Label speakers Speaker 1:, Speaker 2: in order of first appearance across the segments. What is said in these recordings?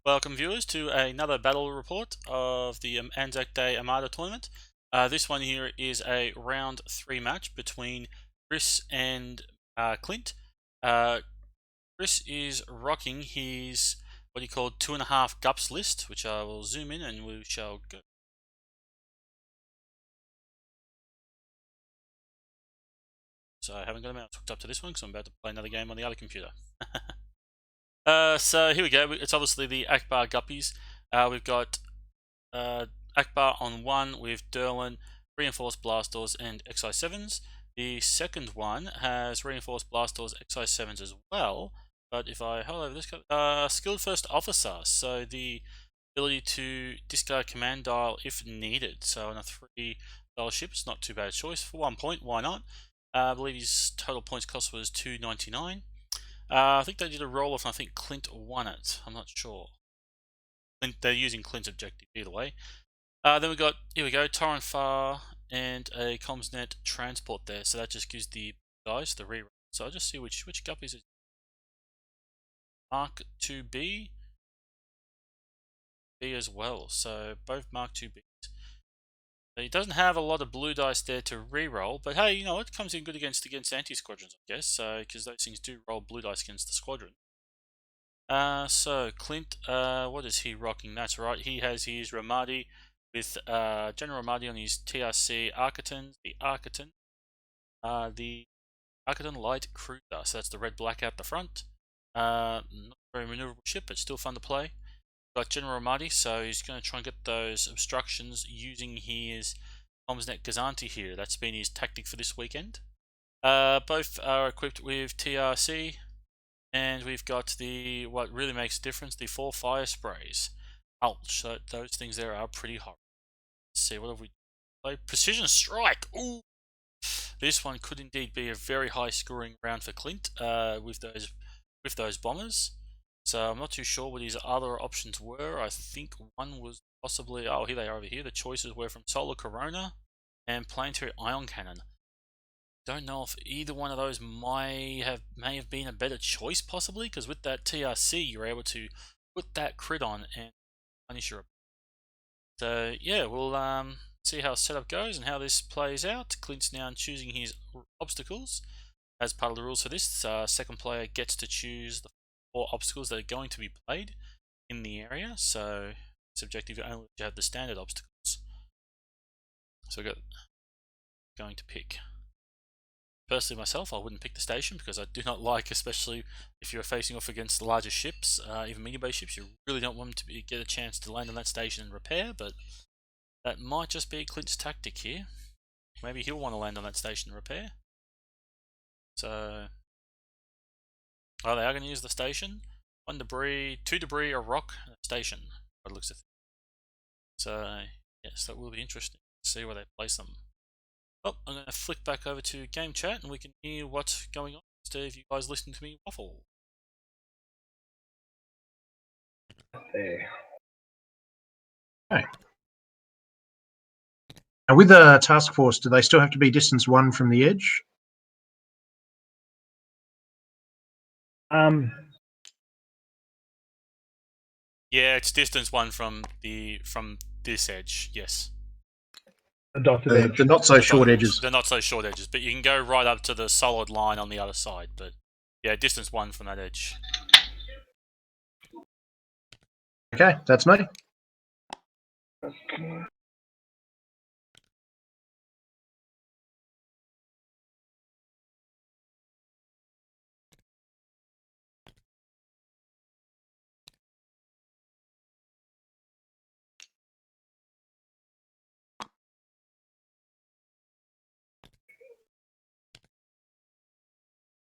Speaker 1: Welcome viewers to another battle report of the ANZAC Day Armada tournament. This one here is a round 3 match between Chris and Clint. Chris is rocking his what he called 2.5 gups list, which I will zoom in and we shall go. So I haven't got a mouse hooked up to this one because I'm about to play another game on the other computer. So here we go. It's obviously the Akbar Guppies. We've got Akbar on 1 with Derlin, Reinforced Blast Doors, and XI7s. The second one has Reinforced Blast Doors, XI7s as well. But if I hold over this, Skilled First Officer, so the ability to discard command dial if needed. So on a 3-dial ship, it's not too bad a choice. For 1 point, why not? I believe his total points cost was 299. I think they did a roll-off and I think Clint won it. I'm not sure. They're using Clint's objective either way. Then we got, here we go, Torrent Far and a CommsNet transport there. So that just gives the guys the reroll. So I'll just see which guppies it is. Mark 2B. B as well. So both Mark 2Bs. He doesn't have a lot of blue dice there to re-roll, but hey, you know, it comes in good against anti-squadrons, I guess, because those things do roll blue dice against the squadron. So Clint, what is he rocking? That's right, he has his Ramadi with General Ramadi on his TRC Architon, the Architon Light Cruiser. So that's the red-black out the front. Not a very maneuverable ship, but still fun to play. Got General Ramadi, so he's going to try and get those obstructions using his CommsNet Gazanti here. That's been his tactic for this weekend. Both are equipped with TRC, and we've got the, what really makes a difference, the 4 fire sprays. Ouch, so those things there are pretty horrible. Let's see, what have we played? Precision Strike! Ooh! This one could indeed be a very high scoring round for Clint with those bombers. So I'm not too sure what his other options were. I think one was possibly, oh, here they are over here. The choices were from Solar Corona and Planetary Ion Cannon. Don't know if either one of those may have been a better choice possibly, because with that TRC you're able to put that crit on and punish your opponent. So yeah, we'll see how setup goes and how this plays out. Clint's now choosing his obstacles as part of the rules for this. Second player gets to choose the 4 obstacles that are going to be played in the area, so it's objective only to have the standard obstacles. So we've got going to pick. Personally myself, I wouldn't pick the station because I do not like, especially if you're facing off against the larger ships, even medium base ships, you really don't want them to get a chance to land on that station and repair, but that might just be Clint's tactic here. Maybe he'll want to land on that station and repair. So oh, they are going to use the station. 1 debris, 2 debris, a rock, and a station. By the looks of it. So yes, that will be interesting to see where they place them. Well, I'm going to flick back over to game chat and we can hear what's going on instead of you guys listening to me waffle.
Speaker 2: There. Okay. Now with the task force, do they still have to be distance 1 from the edge?
Speaker 1: Yeah, it's distance 1 from this edge. Yes.
Speaker 2: The not so short edges.
Speaker 1: The not so short edges, but you can go right up to the solid line on the other side. But yeah, distance 1 from that edge.
Speaker 2: Okay, that's me.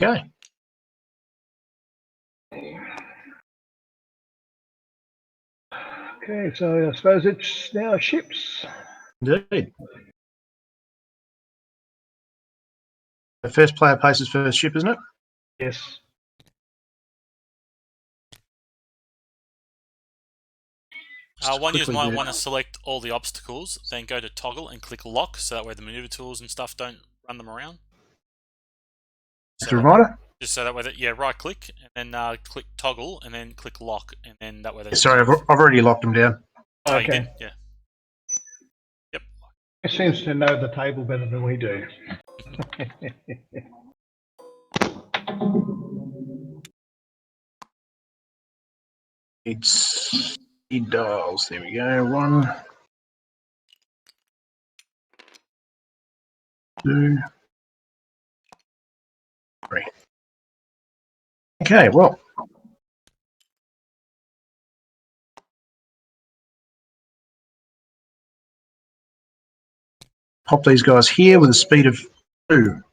Speaker 3: Okay.
Speaker 2: Okay.
Speaker 3: Okay, so I suppose it's now ships.
Speaker 2: Indeed. The first player places first ship, isn't it?
Speaker 3: Yes.
Speaker 1: One user might want to select all the obstacles, then go to toggle and click lock, so that way the maneuver tools and stuff don't run them around.
Speaker 2: So Armada?
Speaker 1: Just so that way that, yeah, right click, and then click toggle, and then click lock, and then that way they
Speaker 2: Sorry, I've already locked them down.
Speaker 1: Oh, you
Speaker 3: Okay.
Speaker 1: did? Yeah. Yep.
Speaker 3: It seems to know the table better than we do.
Speaker 2: It's speed dials. There we go. 1, 2, 3. Okay, well. Pop these guys here with a speed of 2.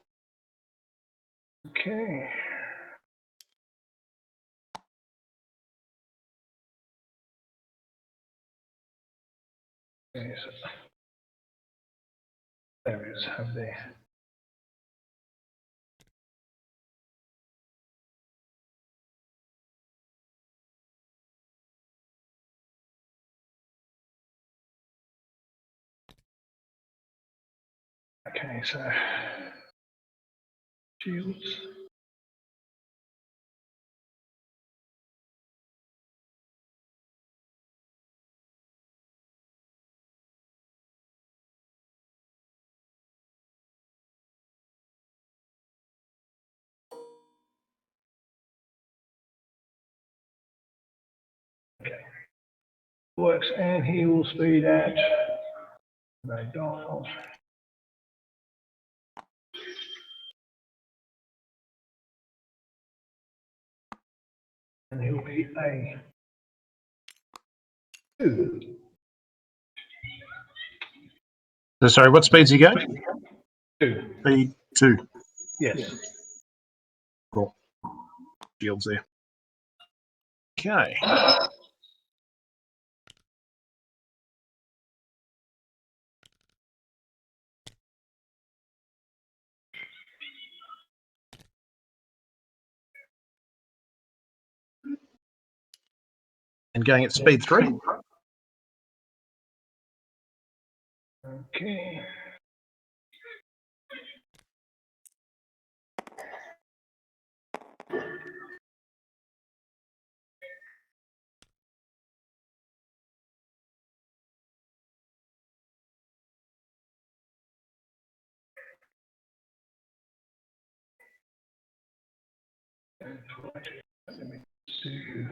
Speaker 3: Okay. Okay, so there it is, over there. Okay, so shields. Okay. Works, and he will speed at no dial. And he'll be a 2.
Speaker 2: So sorry, what speed's he go?
Speaker 3: 2.
Speaker 2: Speed 2.
Speaker 3: Yes.
Speaker 2: Cool. Shields there. Okay. And going at speed 3.
Speaker 3: Okay. Let me do.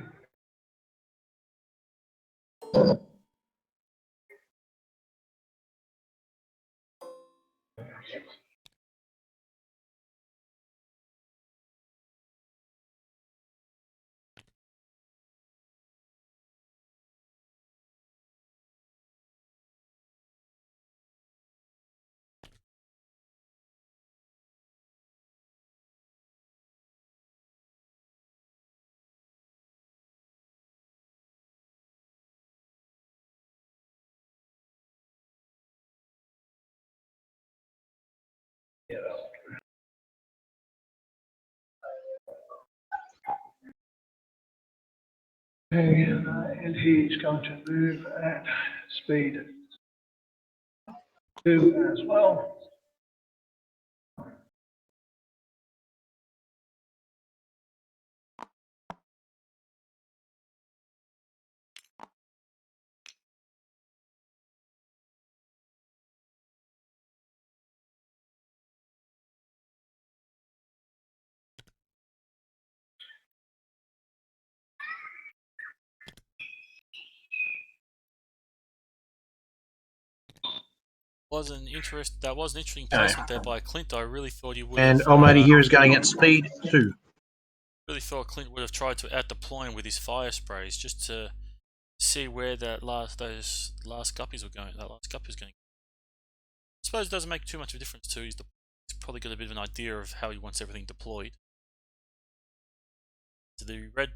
Speaker 3: Yeah. Okay, and he's going to move at speed 2 as well.
Speaker 1: That was an interesting placement there by Clint. I really thought he would
Speaker 2: And
Speaker 1: have.
Speaker 2: Almighty here is going at speed 2.
Speaker 1: Really thought Clint would have tried to out deploy him with his fire sprays just to see where those last guppies were going. That last guppy was going. I suppose it doesn't make too much of a difference too. He's probably got a bit of an idea of how he wants everything deployed. So the red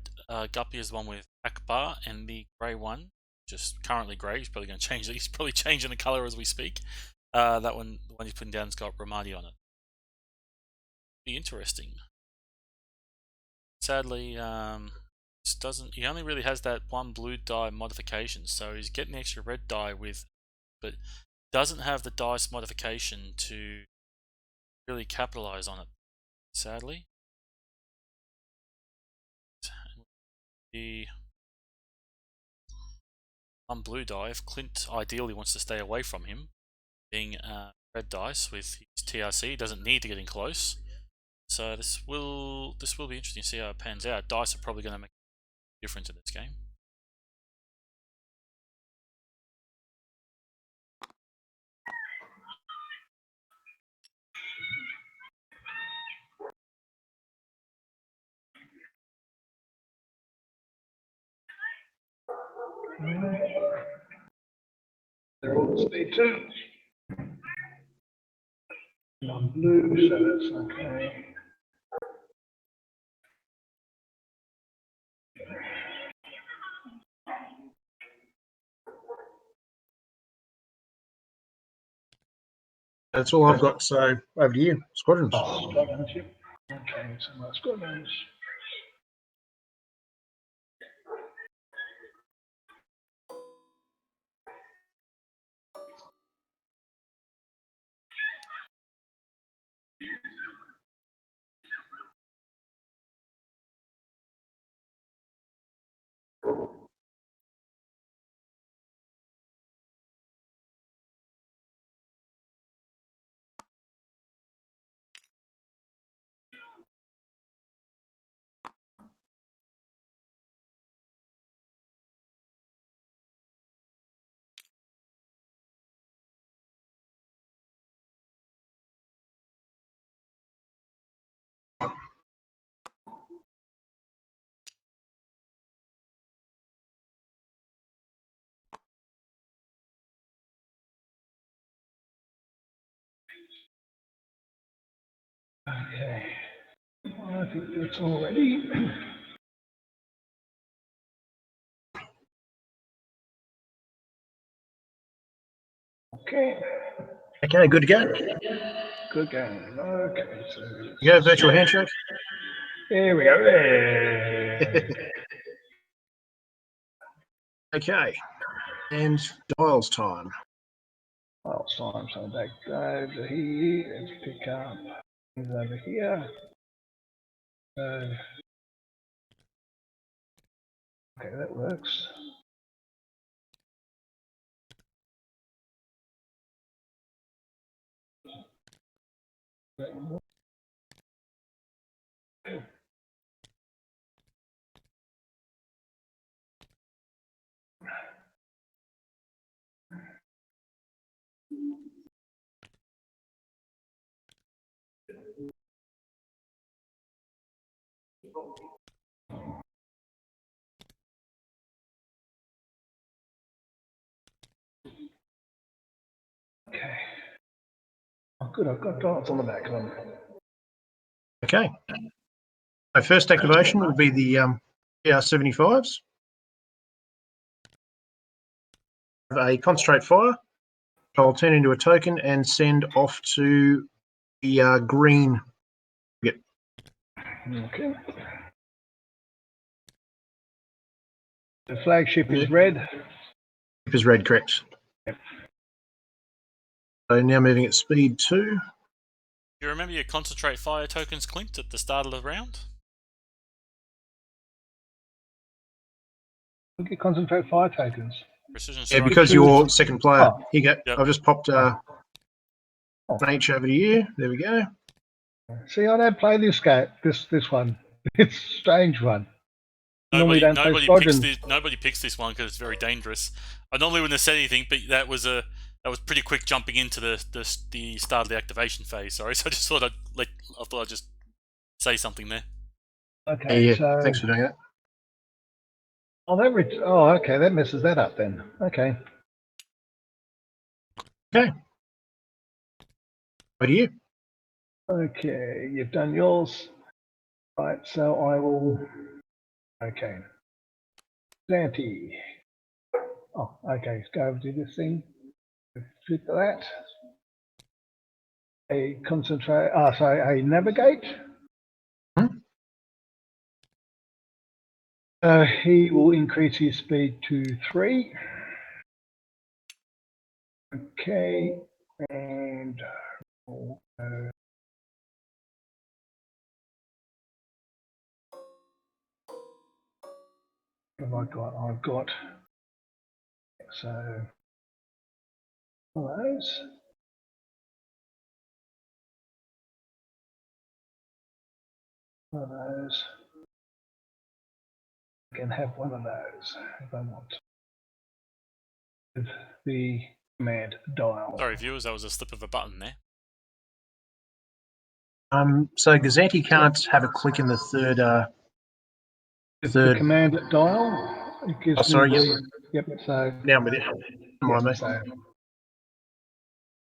Speaker 1: guppy is the one with Akbar, and the grey one, just currently grey. He's probably going to change it. He's probably changing the colour as we speak. That one, the one he's putting down, has got Ramadi on it. Be interesting. Sadly, he only really has that one blue dye modification, so he's getting the extra red dye with, but doesn't have the dice modification to really capitalize on it. Sadly. the blue die. If Clint ideally wants to stay away from him, being red dice with his TRC, he doesn't need to get in close. So this will be interesting to see how it pans out. Dice are probably going to make a difference in this game.
Speaker 3: They're all speed 2. And I'm blue, so that's okay.
Speaker 2: That's all I've got. So over to you, Squadrons.
Speaker 3: Oh, Squadrons, yep. Okay, so my Squadrons. Okay, I think that's all ready. Okay,
Speaker 2: Okay, good to go.
Speaker 3: good game. Okay, so
Speaker 2: You go, virtual handshake.
Speaker 3: here we go. Hey.
Speaker 2: Okay, and dials time.
Speaker 3: Well, time, so back over here. Let's pick up. He's over here. Okay, that works. Okay. Oh, good. I've got dots on the back of them.
Speaker 2: Okay. My first activation will be the PR75s. A concentrate fire. I'll turn into a token and send off to the green. Yep.
Speaker 3: Okay. The flagship is red.
Speaker 2: Is red, correct?
Speaker 3: Yep.
Speaker 2: So now moving at speed 2.
Speaker 1: Do you remember your concentrate fire tokens, Clint, at the start of the round?
Speaker 3: Look at concentrate fire tokens.
Speaker 1: Precision
Speaker 2: Yeah,
Speaker 1: strike.
Speaker 2: because you're second player.
Speaker 3: Oh.
Speaker 2: Here you go.
Speaker 1: Yep.
Speaker 2: I've just popped an H over to you. There we go.
Speaker 3: See, I don't play this game. This one. It's a strange one. Normally don't play Squadrons.
Speaker 1: Nobody picks this one because it's very dangerous. I normally wouldn't have said anything, but that was pretty quick jumping into the start of the activation phase. Sorry, so I just thought I'd just say something there.
Speaker 3: Okay,
Speaker 2: Yeah,
Speaker 3: so
Speaker 2: thanks for doing that.
Speaker 3: okay, that messes that up then. Okay.
Speaker 2: Okay. Over to you.
Speaker 3: Okay, you've done yours. Right, so I will. Okay. Zanti. Oh, okay, let's go over to this thing. Click that. A concentrate. Sorry, a navigate. He will increase his speed to 3. Okay, and What have I got? I've got so one of those. One of those. I can have one of those if I want. With the command dial.
Speaker 1: Sorry, viewers, that was a slip of a button there.
Speaker 2: So Gazzetti can't have a click in the third.
Speaker 3: The command dial. It gives
Speaker 2: Oh, sorry.
Speaker 3: me yep. So
Speaker 2: Now I'm with you. Mind me.
Speaker 3: So,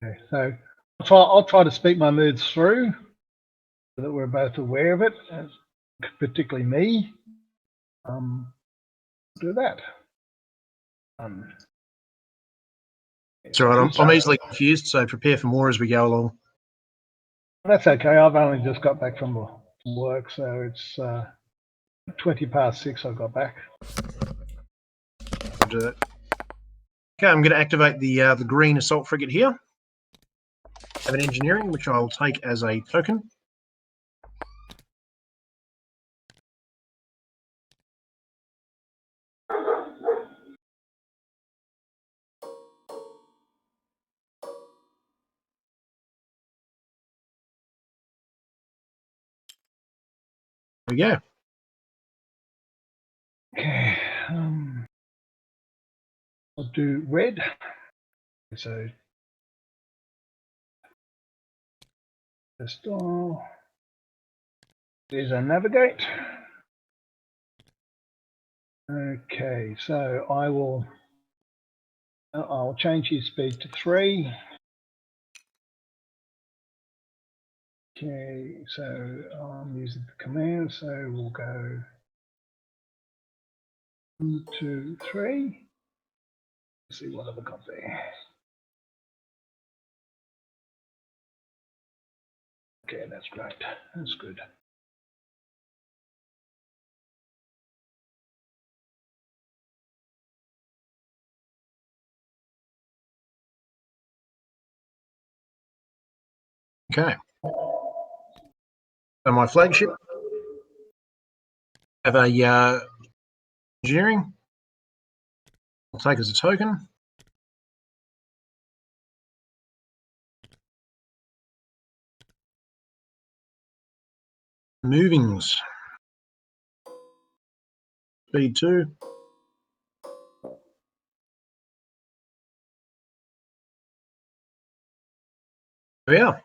Speaker 3: okay, so I'll try to speak my moods through so that we're both aware of it, and particularly me. Do that.
Speaker 2: It's all right. I'm easily confused, so prepare for more as we go along.
Speaker 3: That's okay. I've only just got back from work, so it's 6:20 I got back.
Speaker 2: I'll do that. Okay, I'm going to activate the green assault frigate here. Have an engineering, which I'll take as a token. There we go.
Speaker 3: Okay. I'll do red. So there's a navigate. Okay, so I'll change his speed to 3. Okay, so I'm using the command, so we'll go 1, 2, 3. Let's see what have I got there. Okay, that's great. That's good.
Speaker 2: Okay. So my flagship have a engineering. I'll take as a token. Movings. Speed 2. There we are.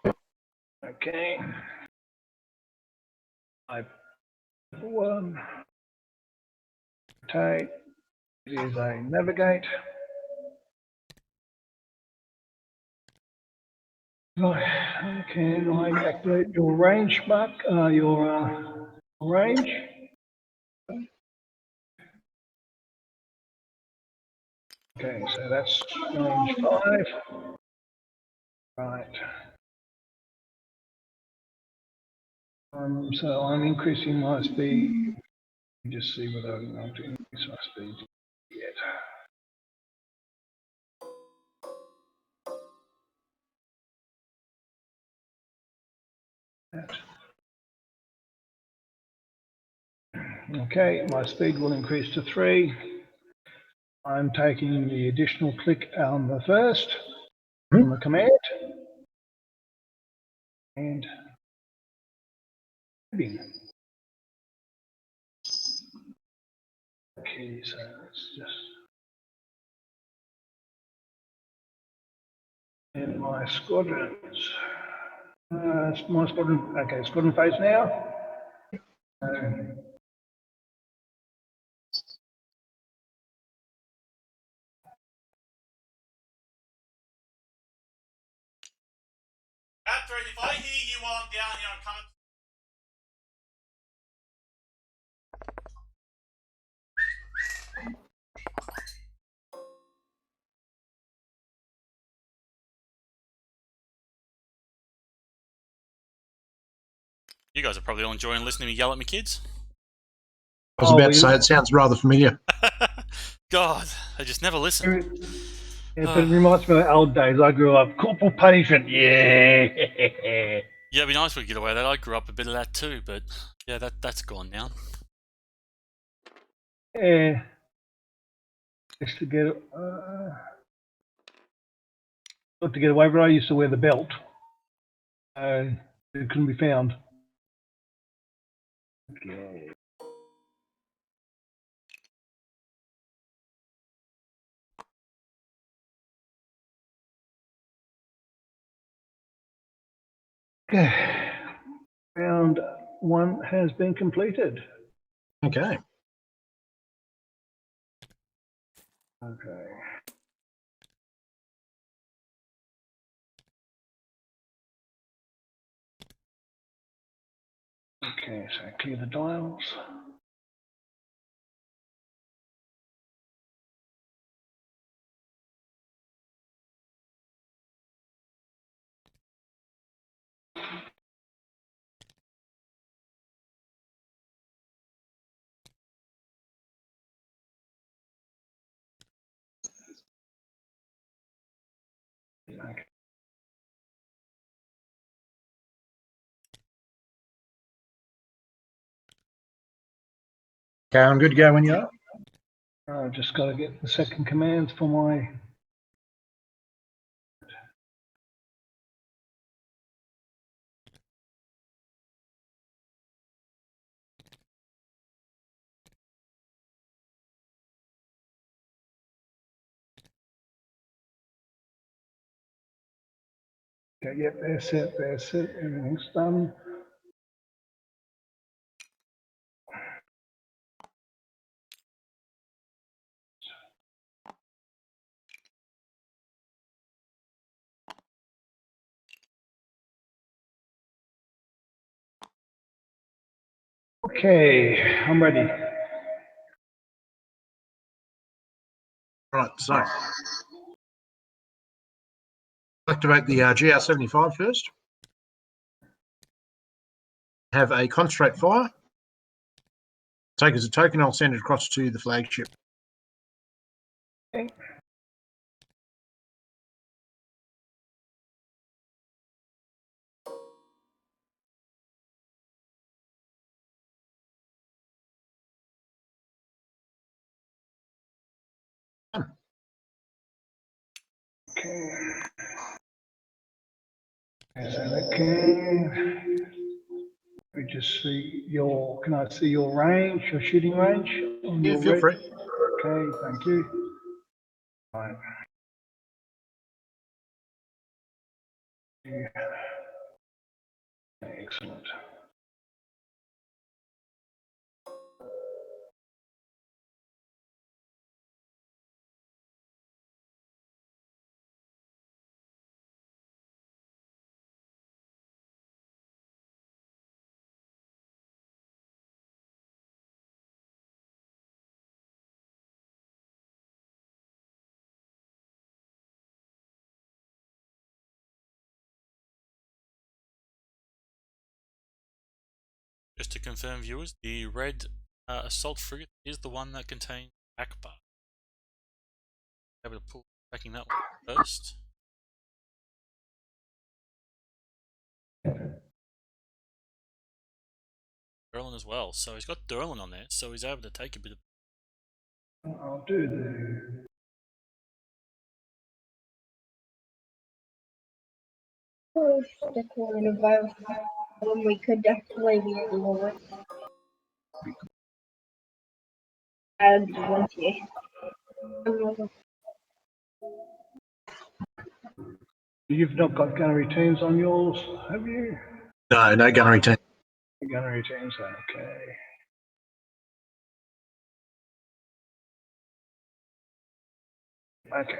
Speaker 3: Okay. One. Rotate. It is a navigate. Right. Can I activate your range mark? Your range. Okay, so that's range 5. Right. So I'm increasing my speed. Let me just see whether I'm going to increase my speed yet. Okay, my speed will increase to 3. I'm taking the additional click on the first on the command and moving. Okay, so let's just and my squadrons. My squadron. Okay, squadron phase now.
Speaker 1: Catherine, if I hear you while I'm down here, I'm coming. You guys are probably all enjoying listening to me yell at me kids.
Speaker 2: I was about to say, it sounds rather familiar.
Speaker 1: God, I just never listen.
Speaker 3: Yeah, but it reminds me of the old days. I grew up corporal punishment. Yeah.
Speaker 1: Yeah, it'd be nice if we could get away with that. I grew up a bit of that too, but yeah, that's gone now.
Speaker 3: Yeah. Just to get not to get away, but I used to wear the belt. It couldn't be found. Okay. Okay. Round 1 has been completed.
Speaker 2: Okay.
Speaker 3: Okay. Okay, so clear the dials. Okay.
Speaker 2: Okay, I'm good to go when you are.
Speaker 3: I've just got to get the second commands for my. Okay, yep, that's it, everything's done. Okay, I'm ready.
Speaker 2: Right, so activate the GR75 first. Have a concentrate fire. Take as a token, I'll send it across to the flagship.
Speaker 3: Okay. Okay. Okay. We just see your. Can I see your range, your shooting range? On
Speaker 2: Yeah,
Speaker 3: your
Speaker 2: feel
Speaker 3: red?
Speaker 2: free.
Speaker 3: Okay, thank you. Right. Yeah. Excellent.
Speaker 1: Just to confirm, viewers, the red assault frigate is the one that contains Akbar. Able to pull backing that one first. Derlin as well, so he's got Derlin on there, so he's able to take a bit of.
Speaker 3: I'll do the.
Speaker 4: The coronavirus when we could actually be at war. And once
Speaker 3: You've not got gunnery teams on yours, have you?
Speaker 2: No gunnery team.
Speaker 3: Gunnery teams, okay. Okay.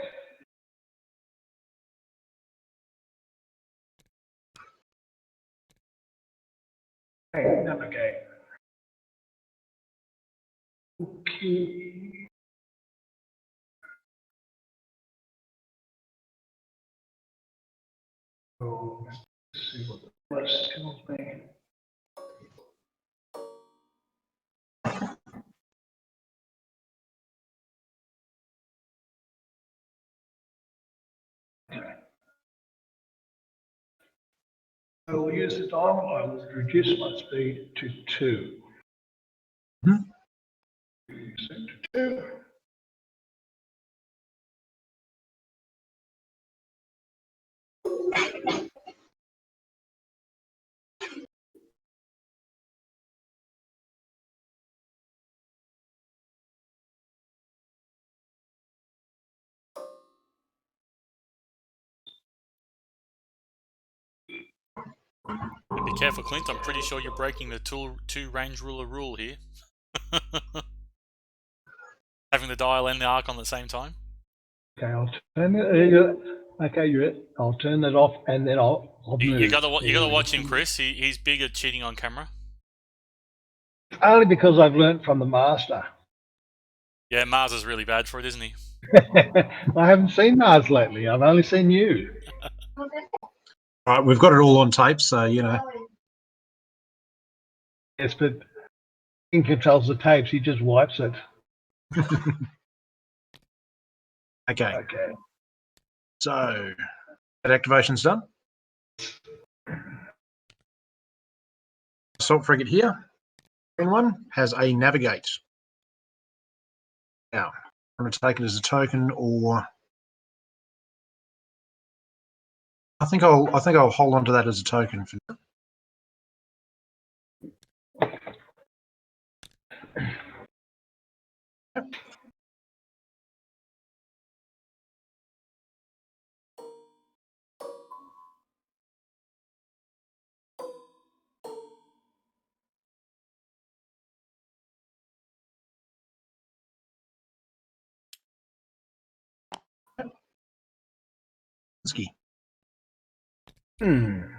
Speaker 3: Hey, navigate. Okay. So, let's see what the first tells me. I will use the dial. I will reduce my speed to 2.
Speaker 2: Mhm.
Speaker 3: Set to 2.
Speaker 1: Be careful, Clint. I'm pretty sure you're breaking the two range ruler rule here. Having the dial and the arc on the same time.
Speaker 3: Okay, I'll turn it. Okay, you're it. I'll turn it off and then I'll move.
Speaker 1: You gotta watch him, Chris. He's big at cheating on camera.
Speaker 3: Only because I've learnt from the master.
Speaker 1: Yeah, Mars is really bad for it, isn't he?
Speaker 3: I haven't seen Mars lately. I've only seen you.
Speaker 2: All right, we've got it all on tape, so you know.
Speaker 3: Yes, but he controls the tapes. He just wipes it.
Speaker 2: Okay,
Speaker 3: Okay.
Speaker 2: so that activation's done. Assault frigate here. Green one has a navigate. Now, I'm going to take it as a token, or I think I'll hold on to that as a token for now.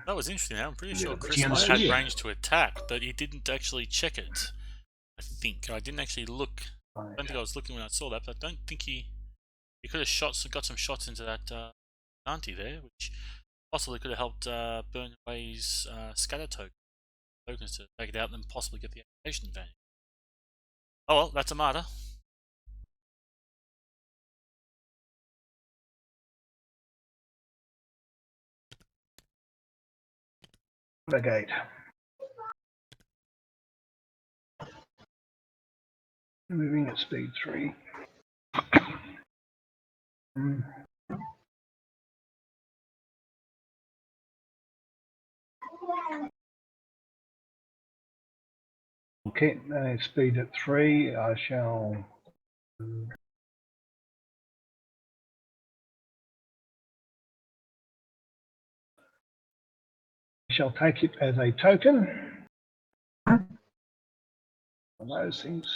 Speaker 1: That was interesting. I'm pretty sure Chris
Speaker 2: can
Speaker 1: had
Speaker 2: see.
Speaker 1: range to attack, but he didn't actually check it. I think I didn't actually look. I don't think I was looking when I saw that, but I don't think he could have got some shots into that auntie there, which possibly could have helped burn away his scatter tokens to take it out and then possibly get the activation advantage. Oh well, that's Armada.
Speaker 3: Blockade. Moving at speed 3. Okay, speed at 3. I shall. Shall take it as a token. Those things.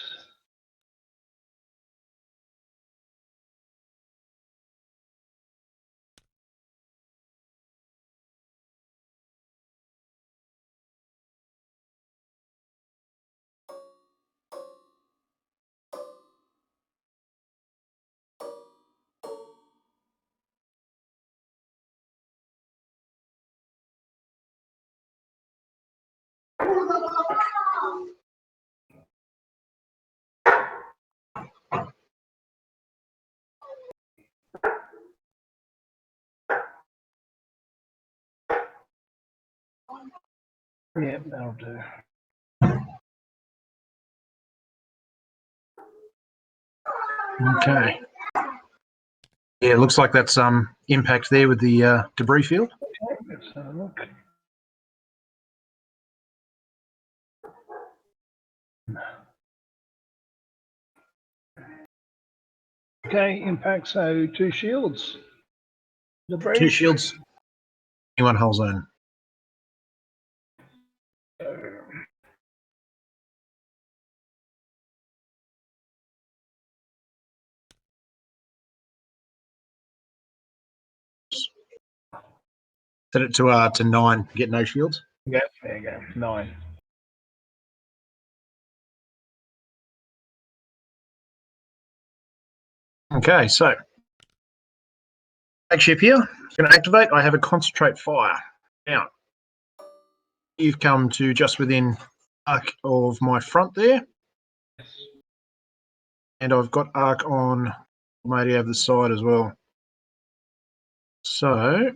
Speaker 3: Yeah, that'll do.
Speaker 2: Okay. Yeah, it looks like that's impact there with the debris field.
Speaker 3: Okay, let's have a look. Okay, impact, so 2 shields. Debris.
Speaker 2: 2 shields. Anyone whole zone. Set it to 9. Get no shields.
Speaker 3: Yeah, there you go. 9.
Speaker 2: Okay, so flagship here is going to activate. I have a concentrate fire. Now, you've come to just within arc of my front there, and I've got arc on maybe over the side as well. So,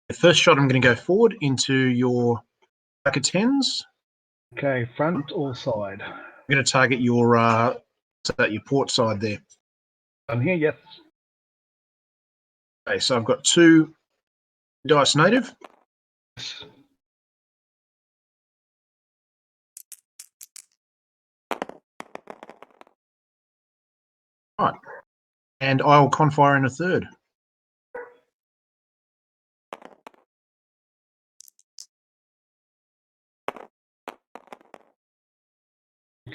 Speaker 2: the first shot I'm going to go forward into your arc of 10s.
Speaker 3: Okay, front or side?
Speaker 2: I'm going to target your port side there.
Speaker 3: I'm here, yes.
Speaker 2: Okay, so I've got 2 dice native. Right. And I'll confire in a third.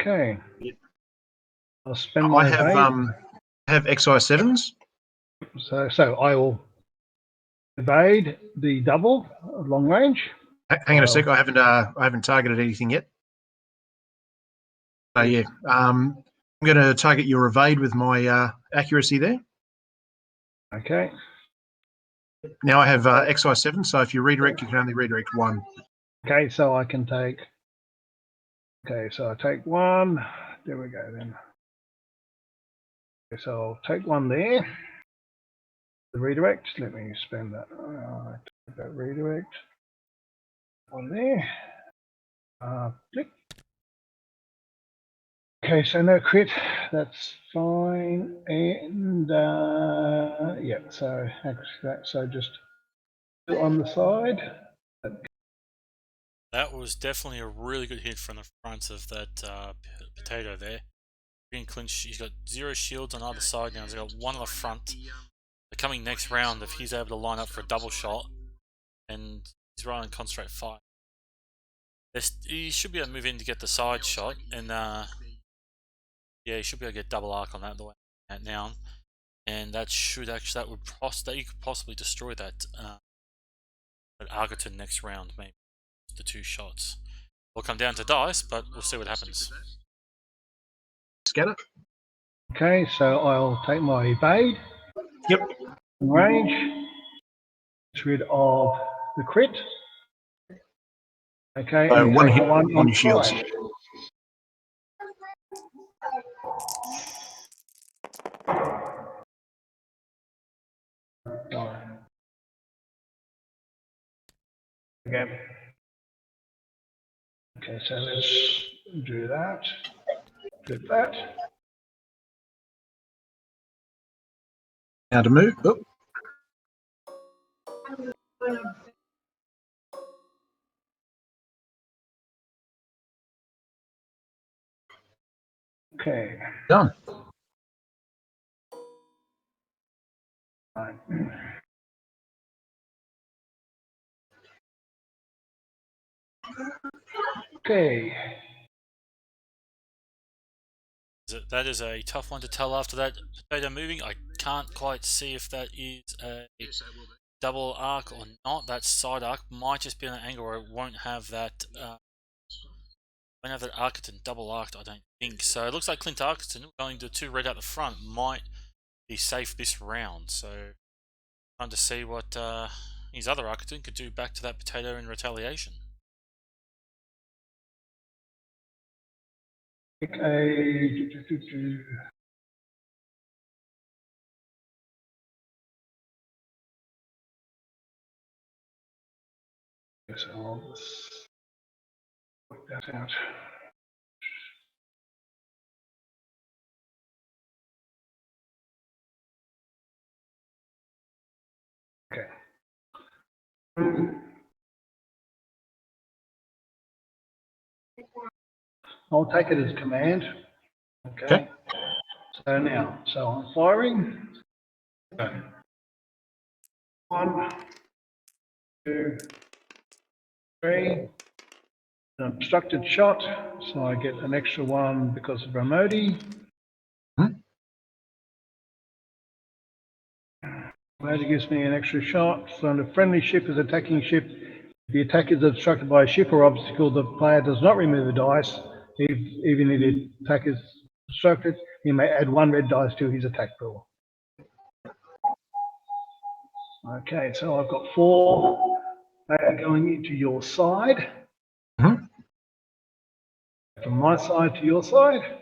Speaker 3: Okay.
Speaker 2: Yep.
Speaker 3: I'll spend
Speaker 2: I
Speaker 3: my
Speaker 2: have
Speaker 3: evade.
Speaker 2: have XI7s.
Speaker 3: So I will evade the double long range.
Speaker 2: Hang on a sec. I haven't targeted anything yet. So yeah, I'm going to target your evade with my accuracy there.
Speaker 3: Okay.
Speaker 2: Now I have XI7, so if you redirect, you can only redirect one.
Speaker 3: Okay, so I can take. Okay, so I take one. There we go then. Okay, so I'll take one there. The redirect. Let me spend that. That redirect. One there. Click. Okay, so no crit. That's fine. And yeah, so so just on the side.
Speaker 1: That was definitely a really good hit from the front of that potato there. Being clinched, he's got 0 shields on either side now. He's got one on the front. The coming next round, if he's able to line up for a double shot, and he's running concentrate fire, he should be able to move in to get the side shot, and yeah, he should be able to get double arc on that the way at now, and that should actually that you could possibly destroy that Argaton next round, maybe the 2 shots. Will come down to dice, but we'll see what happens.
Speaker 2: Scatter.
Speaker 3: Okay, so I'll take my evade.
Speaker 2: Yep.
Speaker 3: Range. Get rid of the crit. Okay,
Speaker 2: So
Speaker 3: and
Speaker 2: one
Speaker 3: take
Speaker 2: hit
Speaker 3: one
Speaker 2: on your shields.
Speaker 3: fire. Okay. Okay, so let's do that. Flip that.
Speaker 2: Now to move. Oh.
Speaker 3: Okay.
Speaker 2: Done.
Speaker 3: Fine. Okay.
Speaker 1: That is a tough one to tell after that potato moving. I can't quite see if that is a double arc or not. That side arc might just be on an angle where it won't have that Arcaton double arced, I don't think. So it looks like Clint Arcaton going to 2 red out the front might be safe this round. So trying to see what his other Arcaton could do back to that potato in retaliation.
Speaker 3: Okay. So I'll just work that out. Okay. I'll take it as command. Okay. So now, so I'm firing. Okay. 1, 2, 3. An obstructed shot, so I get an extra 1 because of Ramodi. Ramodi gives me an extra shot. So when a friendly ship is attacking ship, if the attack is obstructed by a ship or obstacle, the player does not remove a dice. Even if the attack is obstructed, he may add 1 red dice to his attack pool. Okay, so I've got 4 going into your side. From my side to your side.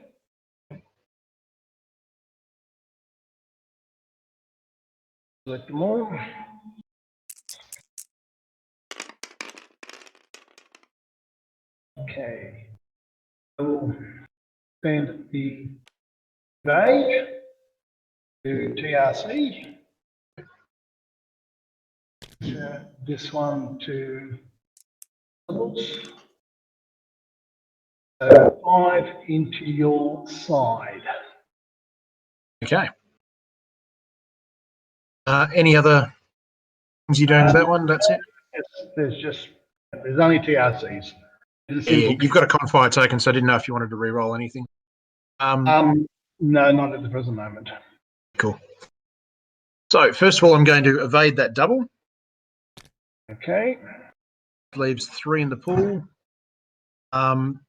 Speaker 3: Select them all. Okay. I will spend the evade to TRC. This one to doubles. So 5 into your side.
Speaker 2: Okay. Any other things you're doing with that one? That's it?
Speaker 3: There's only TRCs. It's a
Speaker 2: Yeah,
Speaker 3: simple.
Speaker 2: you've got a confire token, so I didn't know if you wanted to re-roll anything.
Speaker 3: No, not at the present moment.
Speaker 2: Cool. So first of all, I'm going to evade that double.
Speaker 3: Okay.
Speaker 2: Leaves 3 in the pool. I'm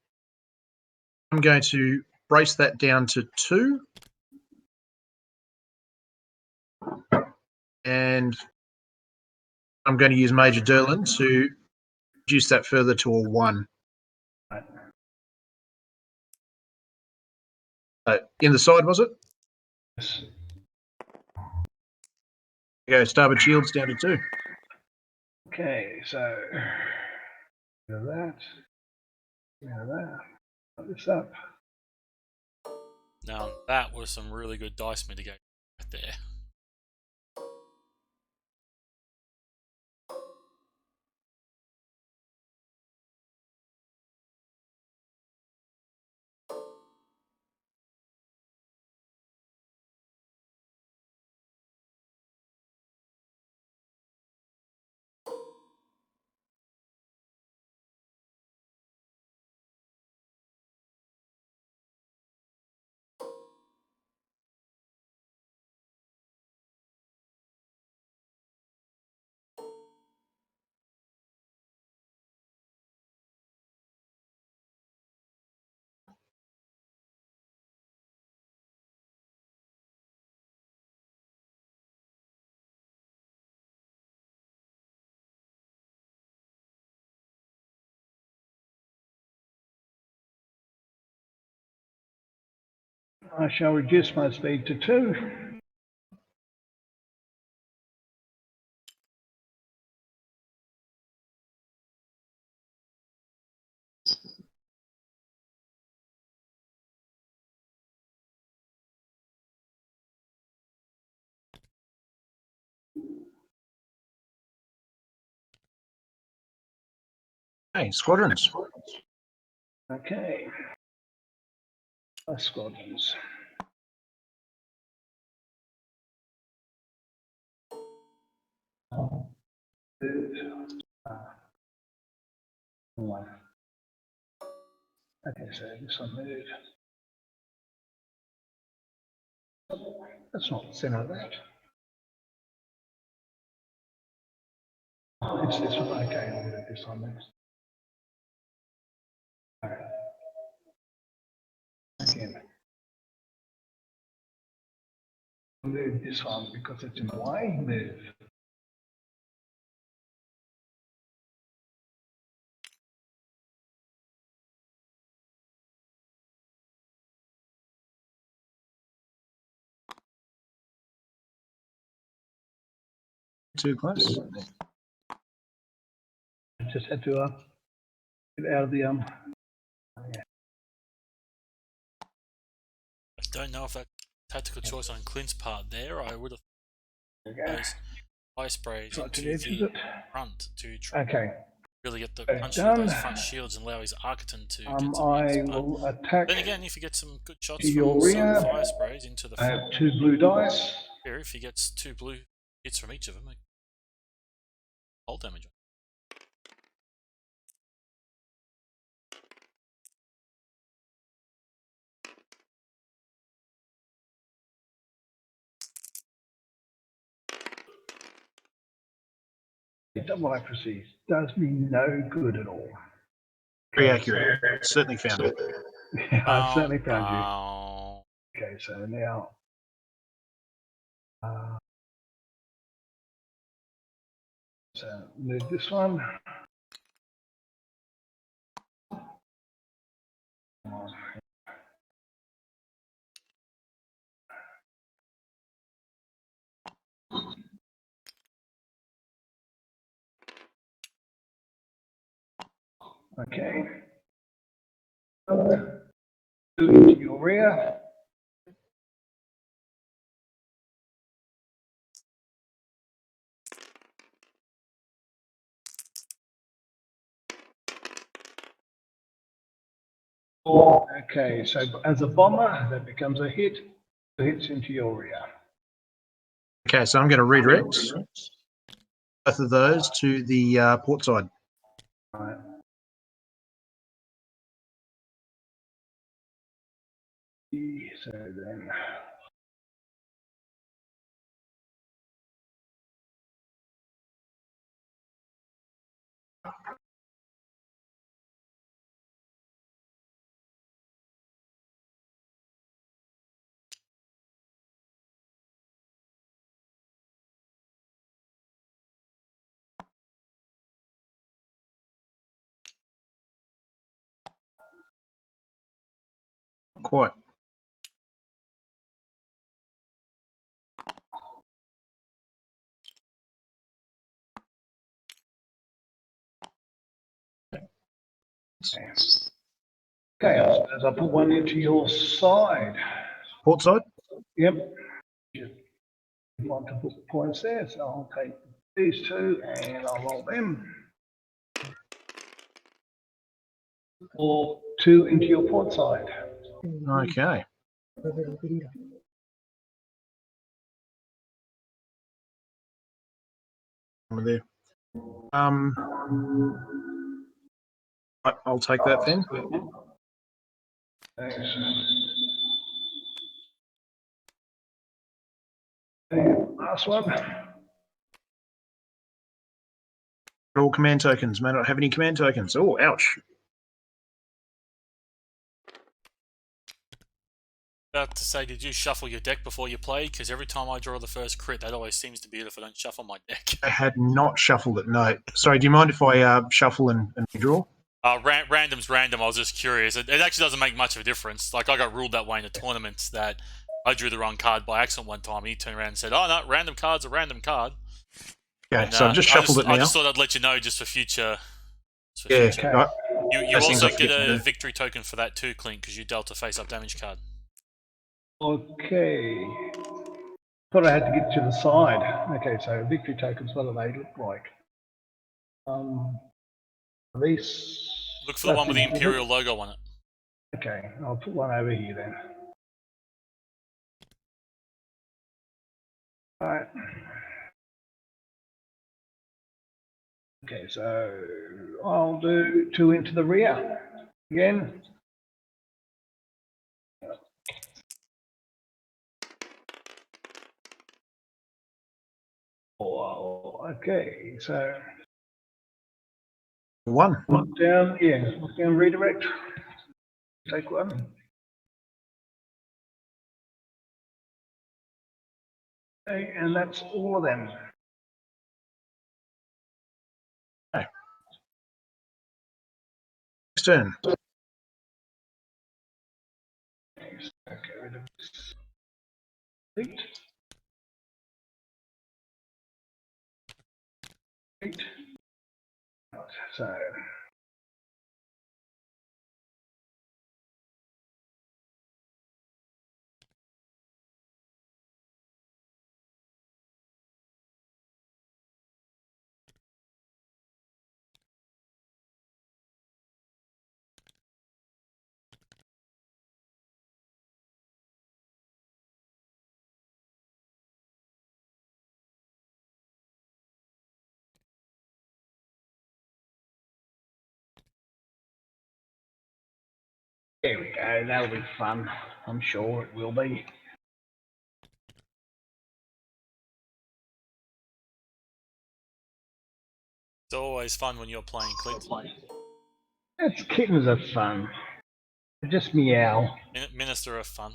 Speaker 2: going to brace that down to 2. And I'm going to use Major Derlin to reduce that further to a 1.
Speaker 3: Right.
Speaker 2: In the side, was it?
Speaker 3: Yes.
Speaker 2: Go starboard shields down to 2.
Speaker 3: Okay, so that. Put this up.
Speaker 1: Now that was some really good dice mitigation right there.
Speaker 3: I shall reduce my speed to 2.
Speaker 2: Hey, squadrons.
Speaker 3: Okay. Squadrons. One. Okay, so this one move. That's not the center of that. It's this one. Okay, I'll move this one next. All right. Again. Move this one because it's in the way. Move.
Speaker 2: Too close.
Speaker 3: I just had to get out of the yeah.
Speaker 1: I don't know if that tactical choice on Clint's part there. I would have those ice sprays
Speaker 3: Right to
Speaker 1: into
Speaker 3: the edge, is
Speaker 1: the
Speaker 3: it?
Speaker 1: front to try
Speaker 3: Okay.
Speaker 1: really get the
Speaker 3: Okay,
Speaker 1: punch through those
Speaker 3: done.
Speaker 1: front shields and allow his Architon to get to the
Speaker 3: I
Speaker 1: ends. But
Speaker 3: will attack
Speaker 1: then again, if he gets some good shots
Speaker 3: to
Speaker 1: from
Speaker 3: your
Speaker 1: some
Speaker 3: rear.
Speaker 1: fire sprays into the
Speaker 3: I
Speaker 1: front,
Speaker 3: have 2 blue dice.
Speaker 1: here, if he gets 2 blue hits from each of them, hull damage.
Speaker 3: Double accuracy does me no good at all.
Speaker 2: Very accurate. Certainly found it.
Speaker 3: Yeah, I've certainly found you.
Speaker 1: No.
Speaker 3: Okay, so now so move this one. Okay. Move to your rear. Okay, so as a bomber, that becomes a hit. It hits into your rear.
Speaker 2: Okay, so I'm going to redirect both of those to the port side.
Speaker 3: Right. So then.
Speaker 2: Quite.
Speaker 3: Okay, I suppose I'll put one into your side.
Speaker 2: Port side?
Speaker 3: Yep. Just want to put points there, so I'll take these two and I'll roll them. Or two into your port side.
Speaker 2: Okay. Over there. Right, I'll take that then.
Speaker 3: Thanks. And last one.
Speaker 2: All command tokens. May not have any command tokens. Oh, ouch.
Speaker 1: About to say, did you shuffle your deck before you play? Because every time I draw the first crit, that always seems to be it if I don't shuffle my deck.
Speaker 2: I had not shuffled it. No. Sorry, do you mind if I shuffle and draw?
Speaker 1: Random's random. I was just curious. It actually doesn't make much of a difference. Like, I got ruled that way in a tournament that I drew the wrong card by accident one time. And he turned around and said, "Oh no, random card's a random card."
Speaker 2: Okay,
Speaker 1: And,
Speaker 2: so I've just shuffled it now.
Speaker 1: I just thought I'd let you know just for future.
Speaker 2: Yeah.
Speaker 3: Okay.
Speaker 2: Right.
Speaker 1: You
Speaker 2: Those things
Speaker 1: also
Speaker 2: I
Speaker 1: get
Speaker 2: forget to
Speaker 1: a
Speaker 2: do.
Speaker 1: victory token for that too, Clint, because you dealt a face-up damage card.
Speaker 3: Okay. Thought I had to get to the side. Okay, so victory tokens, what do they look like? These.
Speaker 1: Look for the one with the Imperial logo on it.
Speaker 3: Okay, I'll put one over here then. All right. Okay, so I'll do two into the rear again. Oh, okay, so
Speaker 2: One.
Speaker 3: lock down, lock down, redirect. Take one. Okay, and that's all of them.
Speaker 2: Okay. Next turn.
Speaker 3: Okay, rid of this. Eight. Eight. So there we go, that'll be fun. I'm sure it will be.
Speaker 1: It's always fun when you're playing, Clint.
Speaker 3: It's kittens are fun. Just meow.
Speaker 1: Minister of Fun.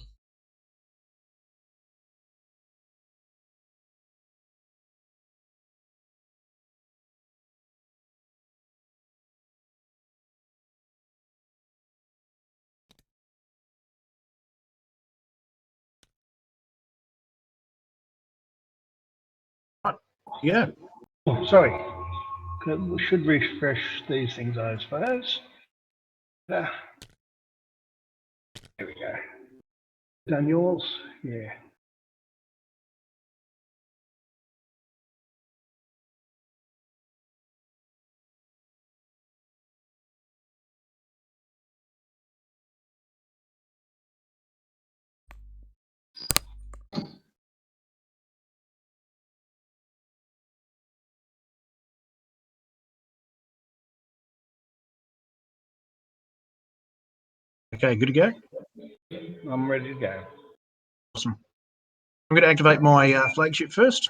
Speaker 2: Yeah.
Speaker 3: Oh, sorry. We should refresh these things, I suppose. There we go. Done yours? Yeah.
Speaker 2: Okay, good to go.
Speaker 3: I'm ready to go.
Speaker 2: Awesome. I'm going to activate my flagship first.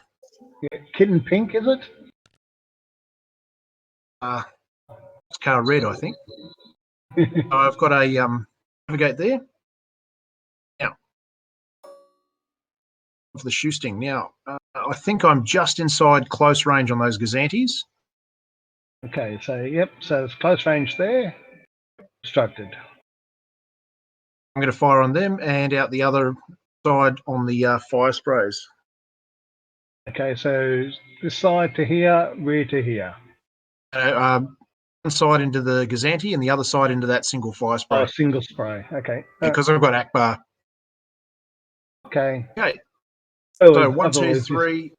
Speaker 3: Yeah, Kitten Pink, is it?
Speaker 2: It's car red, I think. I've got a navigate there. Now, for the shoesting. Now, I think I'm just inside close range on those Gazantes.
Speaker 3: Okay, so yep, so it's close range there. Obstructed.
Speaker 2: I'm going to fire on them and out the other side on the fire sprays.
Speaker 3: Okay, so this side to here, rear to here.
Speaker 2: One side into the Gazante and the other side into that single fire spray.
Speaker 3: Oh, single spray. Okay.
Speaker 2: Because I've got Akbar.
Speaker 3: Okay.
Speaker 2: Okay.
Speaker 3: Oh,
Speaker 2: So 1, 2, 3.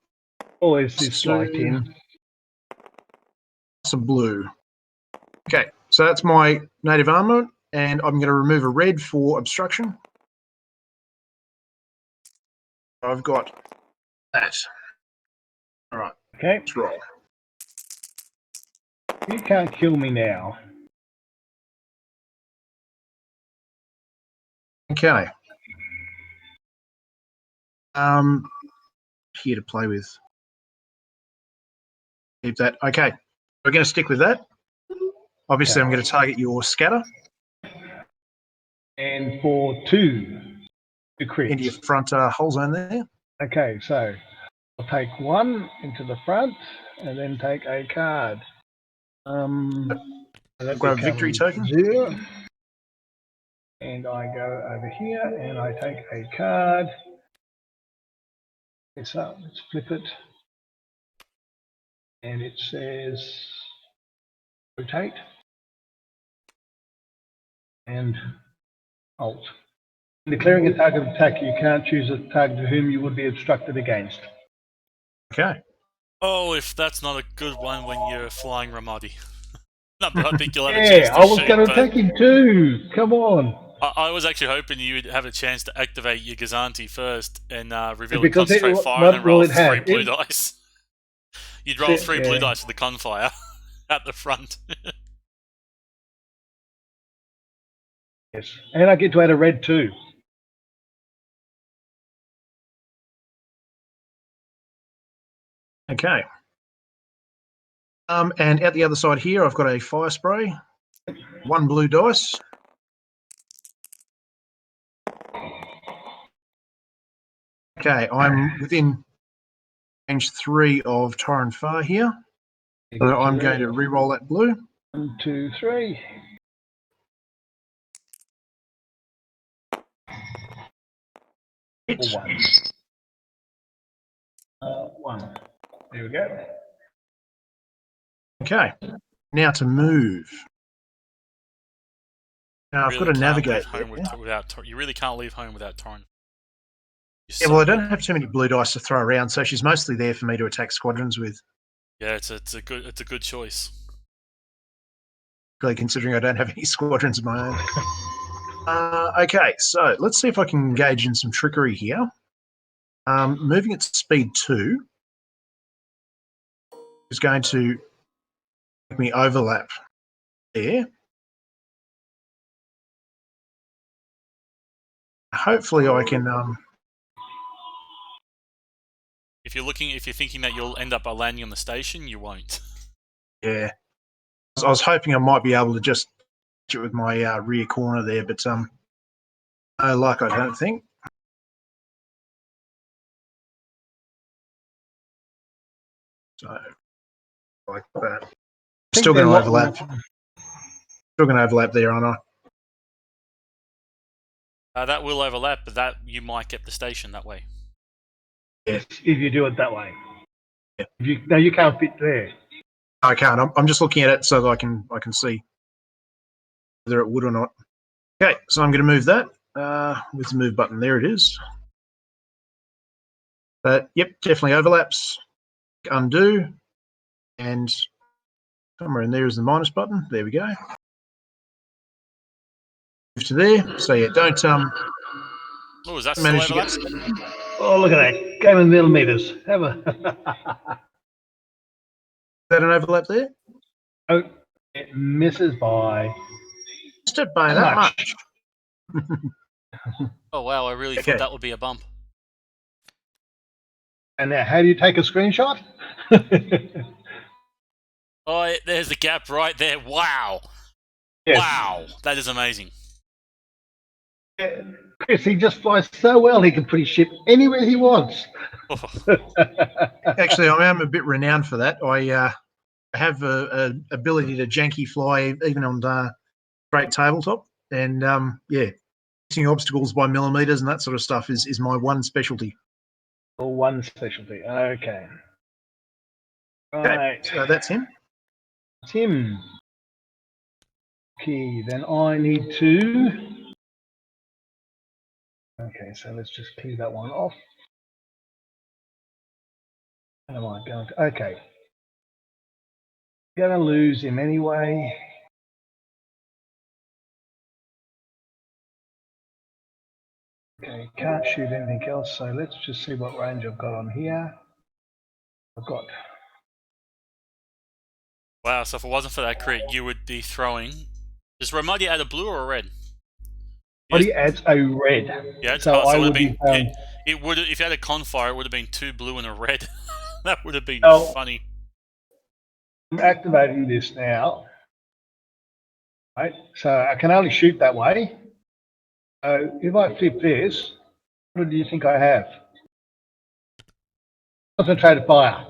Speaker 3: Always this light in.
Speaker 2: Some blue. Okay, so that's my native armor, and I'm going to remove a red for obstruction. I've got that. All right.
Speaker 3: Okay.
Speaker 2: Let's roll.
Speaker 3: You can't kill me now.
Speaker 2: Okay. Here to play with. Keep that. Okay. We're going to stick with that. Obviously, I'm going to target your scatter.
Speaker 3: And for 2 crits.
Speaker 2: Into your front hull zone there.
Speaker 3: Okay, so I'll take 1 into the front and then take a card. That
Speaker 2: Grab a victory token.
Speaker 3: 0. And I go over here and I take a card. It's up, let's flip it. And it says rotate and alt. In declaring a target attack, you can't choose a target to whom you would be obstructed against.
Speaker 2: Okay.
Speaker 1: Oh, if that's not a good one when you're flying Ramadi. Not that I think you'll have a chance
Speaker 3: Yeah,
Speaker 1: to
Speaker 3: I was
Speaker 1: shoot,
Speaker 3: going to
Speaker 1: but
Speaker 3: attack him too. Come on.
Speaker 1: I was actually hoping you would have a chance to activate your Gazanti first and reveal a
Speaker 3: Because
Speaker 1: concentrate fire
Speaker 3: what
Speaker 1: and then roll
Speaker 3: will it
Speaker 1: 3
Speaker 3: have?
Speaker 1: blue dice. You'd roll 3 blue
Speaker 3: Yeah.
Speaker 1: dice for the confire at the front.
Speaker 3: Yes, and I get to add a red too.
Speaker 2: Okay. And at the other side here, I've got a fire spray. 1 blue dice. Okay, I'm within range 3 of Torren Far here. So I'm going to re-roll that blue.
Speaker 3: 1, 2, 3.
Speaker 2: Hit.
Speaker 3: 1. 1. There we go.
Speaker 2: Okay, now to move. Now I've got to navigate.
Speaker 1: You really can't leave home without Torren.
Speaker 2: Yeah, well, I don't have too many blue dice to throw around, so she's mostly there for me to attack squadrons with.
Speaker 1: Yeah, it's a good choice.
Speaker 2: Really, considering I don't have any squadrons of my own. Okay, so let's see if I can engage in some trickery here. Moving at speed 2 is going to make me overlap there. Hopefully, I can.
Speaker 1: If you're thinking that you'll end up landing on the station, you won't.
Speaker 2: Yeah, I was hoping I might be able to just it with my rear corner there, but no luck, I don't think. So, like that. Still going to overlap. Still going to overlap there, aren't I?
Speaker 1: That will overlap, but that you might get the station that way.
Speaker 2: Yeah.
Speaker 3: If you do it that way.
Speaker 2: Yeah.
Speaker 3: You can't fit there.
Speaker 2: I can't. I'm just looking at it so that I can see whether it would or not. Okay, so I'm going to move that with the move button. There it is. But yep, definitely overlaps. Undo, and somewhere in there is the minus button. There we go. Move to there. So yeah, don't
Speaker 1: Oh, is that still
Speaker 2: manage to
Speaker 1: overlap?
Speaker 2: get.
Speaker 3: Oh, look at that. Game in millimeters. Have a.
Speaker 2: Is that an overlap there?
Speaker 3: Oh, it misses by.
Speaker 2: Just it by that much.
Speaker 1: Oh wow, I really
Speaker 2: Okay.
Speaker 1: thought that would be a bump.
Speaker 3: And now, how do you take a screenshot?
Speaker 1: Oh, there's the gap right there. Wow.
Speaker 3: Yes.
Speaker 1: Wow. That is amazing.
Speaker 3: Chris, he just flies so well, he can put his ship anywhere he wants.
Speaker 1: Oh,
Speaker 2: Actually, I am a bit renowned for that. I have a ability to janky fly even on great tabletop, and yeah, missing obstacles by millimeters and that sort of stuff is my one specialty.
Speaker 3: Or one specialty. Okay.
Speaker 2: Okay,
Speaker 3: Right.
Speaker 2: so that's him.
Speaker 3: Tim. Okay, then I need to. Okay, so let's just clear that one off. How am I going to? Okay. Gonna lose him anyway. Okay, can't shoot anything else, so let's just see what range I've got on here. I've got.
Speaker 1: wow, so if it wasn't for that crit, you would be throwing. Does Ramadi add a blue or a red?
Speaker 3: Body adds a red.
Speaker 1: Yeah,
Speaker 3: So I
Speaker 1: it would
Speaker 3: would
Speaker 1: have
Speaker 3: be.
Speaker 1: been. It would if you had a confire, it would have been 2 blue and a red. That would have been
Speaker 3: Oh.
Speaker 1: funny.
Speaker 3: I'm activating this now. Right, so I can only shoot that way. So if I flip this, what do you think I have? Concentrated fire.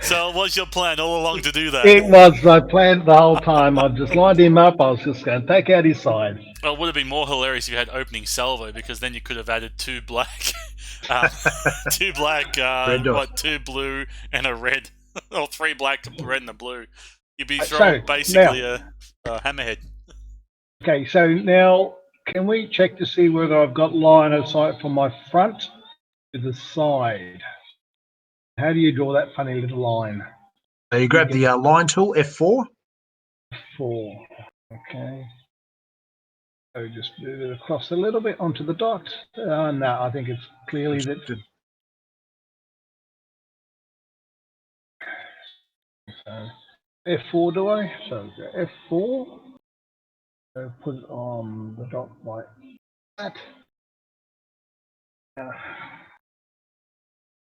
Speaker 1: So, what's your plan all along to do that?
Speaker 3: It was my plan the whole time. I just lined him up. I was just going to take out his side.
Speaker 1: Well, it would have been more hilarious if you had opening salvo, because then you could have added 2 black, 2 black,
Speaker 2: Red dot.
Speaker 1: 2 blue and a red, or 3 black, a red and a blue. You'd be
Speaker 3: So,
Speaker 1: throwing basically a hammerhead.
Speaker 3: Okay, so now can we check to see whether I've got line of sight from my front to the side? How do you draw that funny little line?
Speaker 2: So you grab the line tool, F4.
Speaker 3: 4. Okay. So just move it across a little bit onto the dot. No, I think it's clearly that. So F4 do I? So F4. So put it on the dot like that.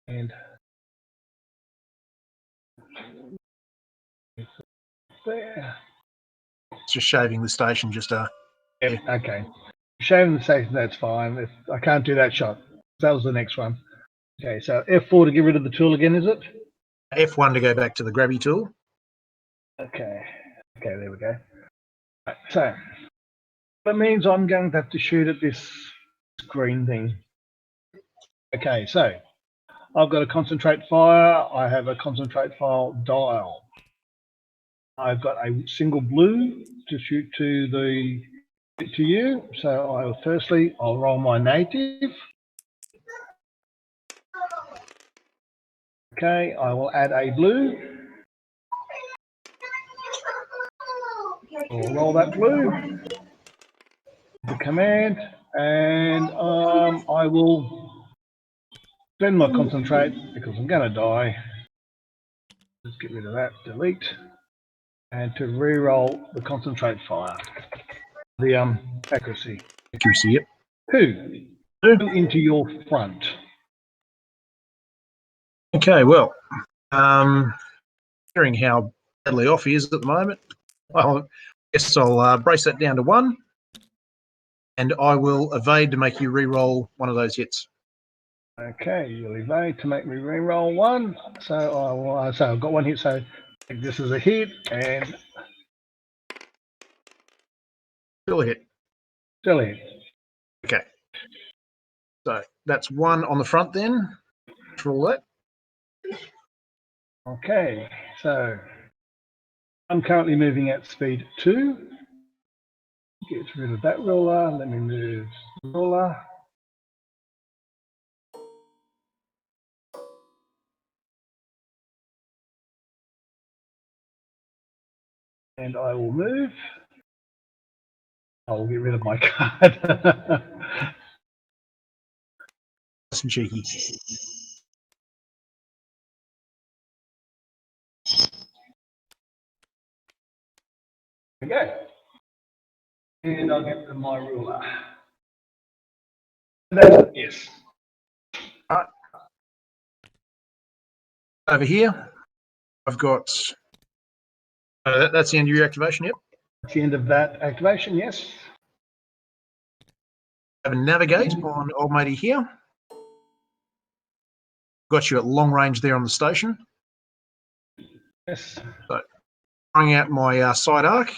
Speaker 3: And there.
Speaker 2: It's just shaving the station. Just
Speaker 3: Yep, okay. Shaving the station, that's fine. I can't do that shot. That was the next one. Okay, so F4 to get rid of the tool again, is it?
Speaker 2: F1 to go back to the grabby tool.
Speaker 3: Okay. Okay, there we go. Right, so that means I'm going to have to shoot at this green thing. Okay, so I've got a concentrate fire. I have a concentrate fire dial. I've got a single blue to shoot to you. So I'll roll my native. Okay, I will add a blue. I'll roll that blue. The command, and I will spend my concentrate because I'm going to die. Let's get rid of that. Delete, and to re-roll the concentrate fire. The accuracy.
Speaker 2: Accuracy, yep.
Speaker 3: 2 into your front.
Speaker 2: Okay, well, hearing how badly off he is at the moment, I guess I'll brace that down to 1, and I will evade to make you re-roll one of those hits.
Speaker 3: Okay, you'll evade to make me re-roll 1. So I've got 1 hit. So this is a hit, and
Speaker 2: Still a hit.
Speaker 3: still a hit.
Speaker 2: Okay. So that's 1 on the front then. For all that.
Speaker 3: Okay, so I'm currently moving at speed 2. Get rid of that ruler. Let me move the ruler. And I will move. I will get rid of my card.
Speaker 2: Nice and cheeky.
Speaker 3: Okay. And I'll get to my ruler. Yes.
Speaker 2: Over here, I've got. That's the end of your activation. Yep.
Speaker 3: That's the end of that activation. Yes.
Speaker 2: Have a navigate on old matey here. Got you at long range there on the station.
Speaker 3: Yes.
Speaker 2: So, throwing out my side arc.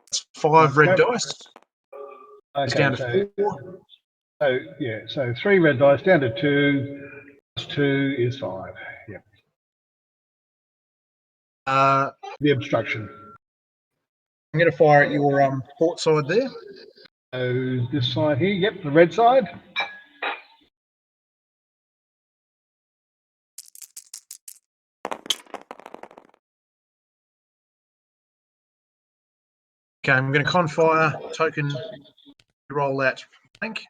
Speaker 2: It's 5 red dice. It's
Speaker 3: Okay.
Speaker 2: down to 4.
Speaker 3: So yeah. So 3 red dice down to 2. Plus 2 is 5. Yep. The obstruction.
Speaker 2: I'm going to fire at your port side there.
Speaker 3: So this side here. Yep. The red side.
Speaker 2: Okay, I'm going to confire token. Roll that flank.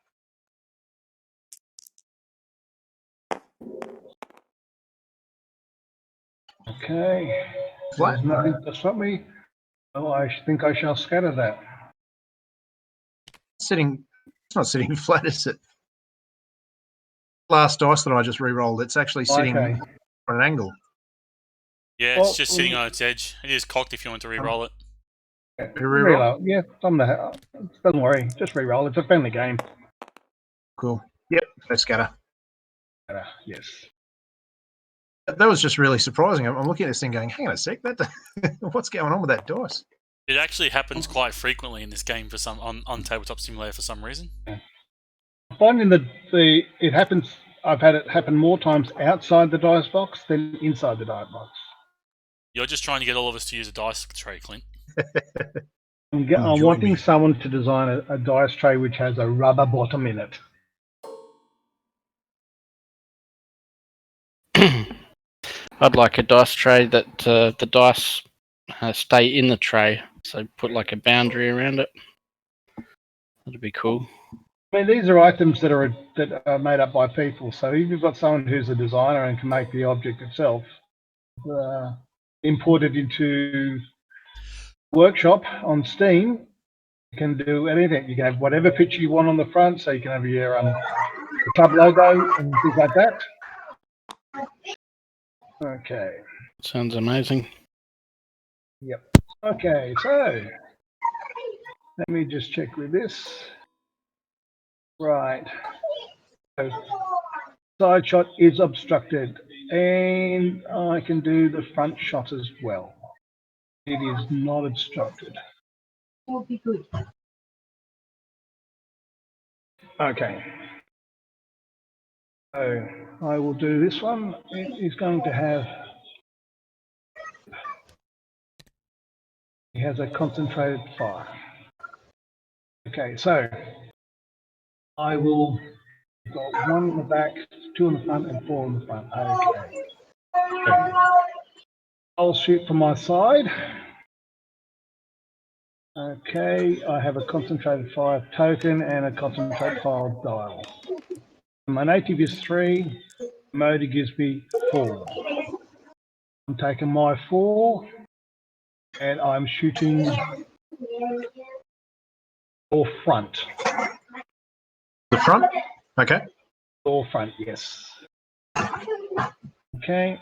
Speaker 3: Okay.
Speaker 2: Flat.
Speaker 3: There's nothing to stop me. Oh, I think I shall scatter that.
Speaker 2: It's not sitting flat, is it? Last dice that I just re-rolled, it's actually sitting
Speaker 3: Okay.
Speaker 2: on an angle.
Speaker 1: Yeah, it's just sitting on its edge. It is cocked if you want to re-roll it.
Speaker 3: Yeah,
Speaker 2: Re-roll?
Speaker 3: reroll. Yeah, don't worry. Just re-roll. It's a friendly game.
Speaker 2: Cool. Yep, let's scatter.
Speaker 3: Yes.
Speaker 2: That was just really surprising. I'm looking at this thing going, hang on a sec, what's going on with that dice?
Speaker 1: It actually happens quite frequently in this game for some on Tabletop Simulator for some reason.
Speaker 3: Yeah. Finding that it happens. I've had it happen more times outside the dice box than inside the dice box.
Speaker 1: You're just trying to get all of us to use a dice tray, Clint.
Speaker 3: I'm wanting someone to design a dice tray which has a rubber bottom in it.
Speaker 5: I'd like a dice tray that the dice stay in the tray, so put like a boundary around it. That'd be cool.
Speaker 3: I mean, these are items that are made up by people. So if you've got someone who's a designer and can make the object itself, import it into Workshop on Steam, you can do anything. You can have whatever picture you want on the front, so you can have your club logo and things like that. Okay.
Speaker 5: Sounds amazing.
Speaker 3: Yep. Okay, so let me just check with this. Right. So side shot is obstructed, and I can do the front shot as well. It is not obstructed.
Speaker 4: Will be good.
Speaker 3: Okay. So I will do this one. It is going to have. It has a concentrated fire. Okay, so I will got 1 in the back, 2 in the front, and 4 in the front. Okay. I'll shoot from my side. Okay, I have a concentrated fire token and a concentrated fire dial. My native is 3, motor gives me 4. I'm taking my 4 and I'm shooting or front.
Speaker 2: The front? Okay.
Speaker 3: Or front, yes. Okay.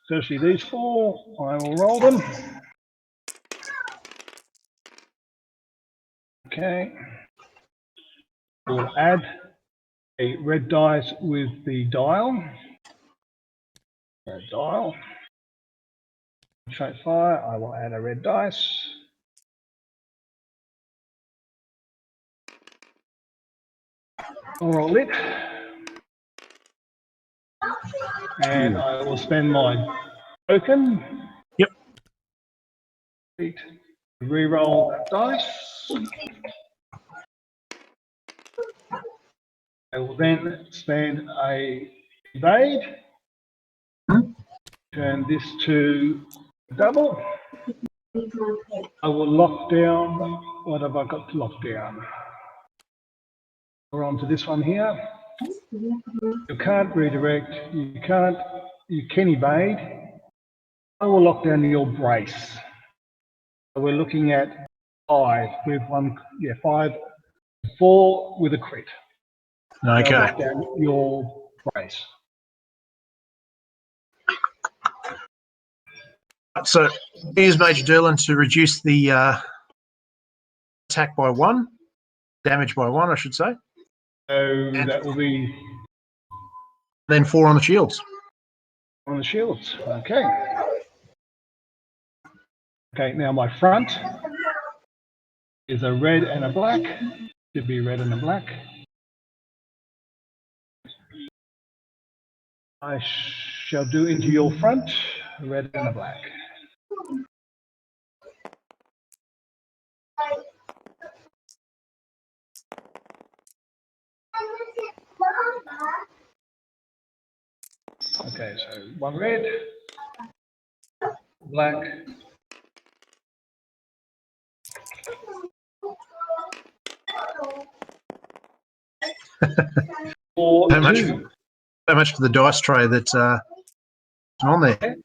Speaker 3: Firstly, these 4, I will roll them. Okay. We'll add a red dice with the dial. Red dial. Straight fire, I will add a red dice. I'll roll it. And I will spend my token.
Speaker 2: Yep.
Speaker 3: Reroll that dice. I will then spend a evade. Turn this to double. I will lock down. What have I got to lock down? We're on to this one here. You can't redirect. You can evade. I will lock down your brace. So we're looking at 5 with 1, yeah, 5, 4 with a crit. Now
Speaker 2: Okay.
Speaker 3: drop down your brace.
Speaker 2: So use Major Derlin to reduce the attack by 1, damage by 1, I should say.
Speaker 3: So that will be
Speaker 2: Then 4 on the shields.
Speaker 3: on the shields. Okay. Okay, now my front is a red and a black. Should be red and a black. I shall do into your front, red and a black. Okay, so 1 red, black. Or
Speaker 2: So much,
Speaker 3: 2.
Speaker 2: so much for the dice tray that's on there.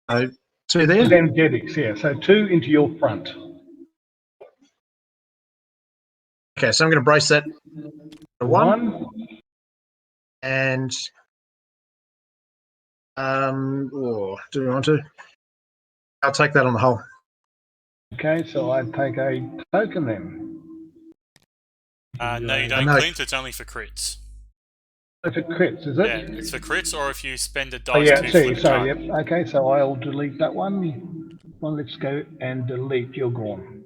Speaker 2: So 2 there.
Speaker 3: Energetics, yeah. So 2 into your front.
Speaker 2: Okay, so I'm going to brace that for 1.
Speaker 3: 1.
Speaker 2: And do we want to? I'll take that on the whole.
Speaker 3: Okay, so I take a token then.
Speaker 1: No, you don't,
Speaker 2: No.
Speaker 1: Clint. It's only for crits.
Speaker 3: So for crits, is it?
Speaker 1: Yeah, it's for crits, or if you spend a
Speaker 3: Oh
Speaker 1: dice
Speaker 3: yeah,
Speaker 1: to
Speaker 3: see,
Speaker 1: flip a
Speaker 3: sorry,
Speaker 1: card.
Speaker 3: yep. Okay, so I'll delete that one. Well, let's go and delete, you're gone.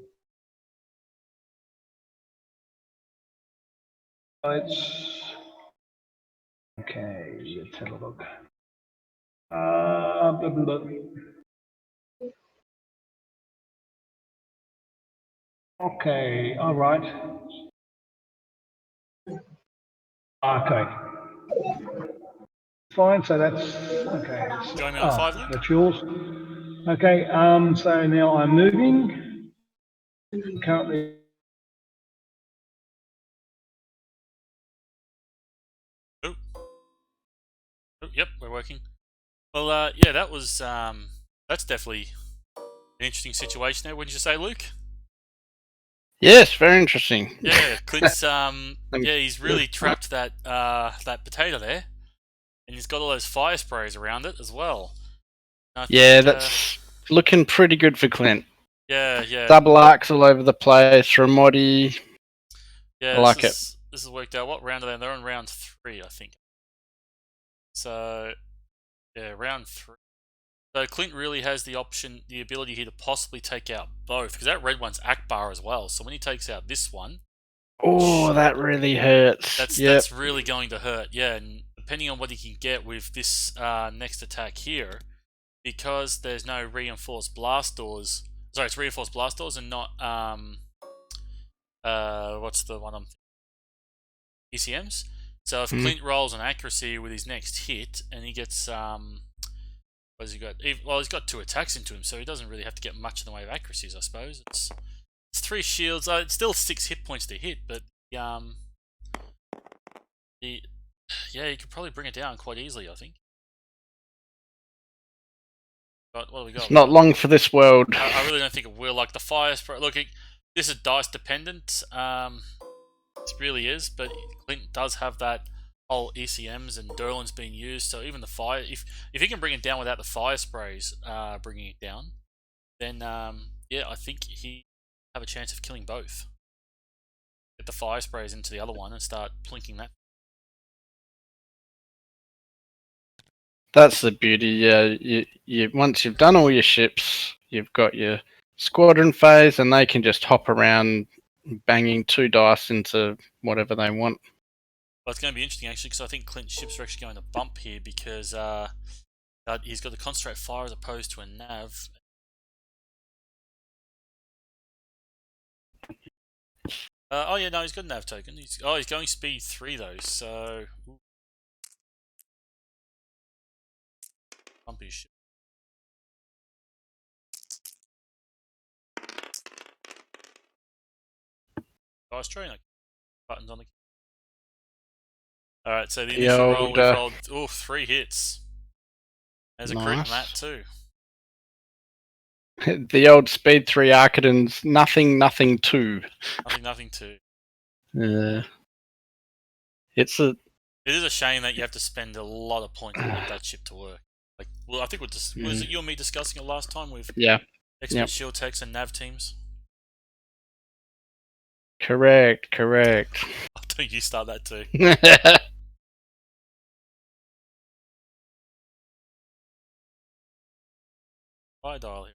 Speaker 3: It's okay, let's have a look. Blah, blah, blah. Okay, all right. Okay. Fine, so that's okay.
Speaker 1: Join me on 5, Luke.
Speaker 3: That's yours. Okay, so now I'm moving. Currently.
Speaker 1: Oh, yep, we're working. Well, yeah, that was that's definitely an interesting situation there. Wouldn't you say, Luke?
Speaker 5: Yes, very interesting.
Speaker 1: Yeah, Clint's yeah, he's really trapped that that potato there, and he's got all those fire sprays around it as well.
Speaker 5: Yeah, that's looking pretty good for Clint.
Speaker 1: Yeah, yeah.
Speaker 5: Double arcs all over the place, Ramodi.
Speaker 1: Yeah,
Speaker 5: I like it.
Speaker 1: This has worked out. What round are they? They're on round 3, I think. So, yeah, round 3. So Clint really has the ability here to possibly take out both, because that red one's Akbar as well. So when he takes out this one,
Speaker 5: Oh, that really hurts.
Speaker 1: that's really going to hurt. Yeah, and depending on what he can get with this next attack here, because there's no reinforced blast doors. Sorry, it's reinforced blast doors and not what's the one I'm thinking? ECMs. So if Clint rolls an accuracy with his next hit and he gets what has he got? Well, he's got 2 attacks into him, so he doesn't really have to get much in the way of accuracies, I suppose. It's 3 shields. It's still 6 hit points to hit, but yeah, you could probably bring it down quite easily, I think. But what have we got?
Speaker 5: It's not long for this world.
Speaker 1: I really don't think it will. Like the fire spray. Look, this is dice dependent. This really is, but Clint does have that whole ECMs and Derlin's being used, so even the fire, if he can bring it down without the fire sprays bringing it down, then yeah, I think he have a chance of killing both. Get the fire sprays into the other one and start plinking that.
Speaker 5: That's the beauty. Yeah, you once you've done all your ships, you've got your squadron phase, and they can just hop around, banging 2 dice into whatever they want.
Speaker 1: Well, it's going to be interesting actually, because I think Clint's ships are actually going to bump here because he's got the concentrate fire as opposed to a nav. Oh yeah, no, he's got a nav token. He's going speed 3 though, so bump his ship. Dice tray, buttons on the. Alright, so the initial roll, we've rolled 3 hits. There's a crit on that too.
Speaker 5: The old Speed 3 Arcadans, nothing 2.
Speaker 1: Nothing to.
Speaker 5: It's a...
Speaker 1: It is a shame that you have to spend a lot of points to get that ship to work. Like, well, I think was it you and me discussing it last time with expert shield techs and nav teams?
Speaker 5: Correct.
Speaker 1: Oh, don't you start that too? Dial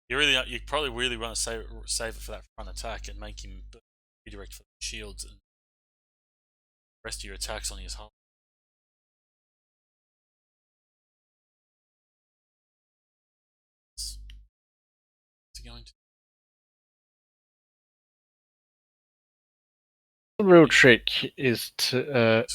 Speaker 1: here. You probably really want to save it for that front attack and make him redirect for the shields and the rest of your attacks on his hull. What's he going to?
Speaker 5: The real trick is to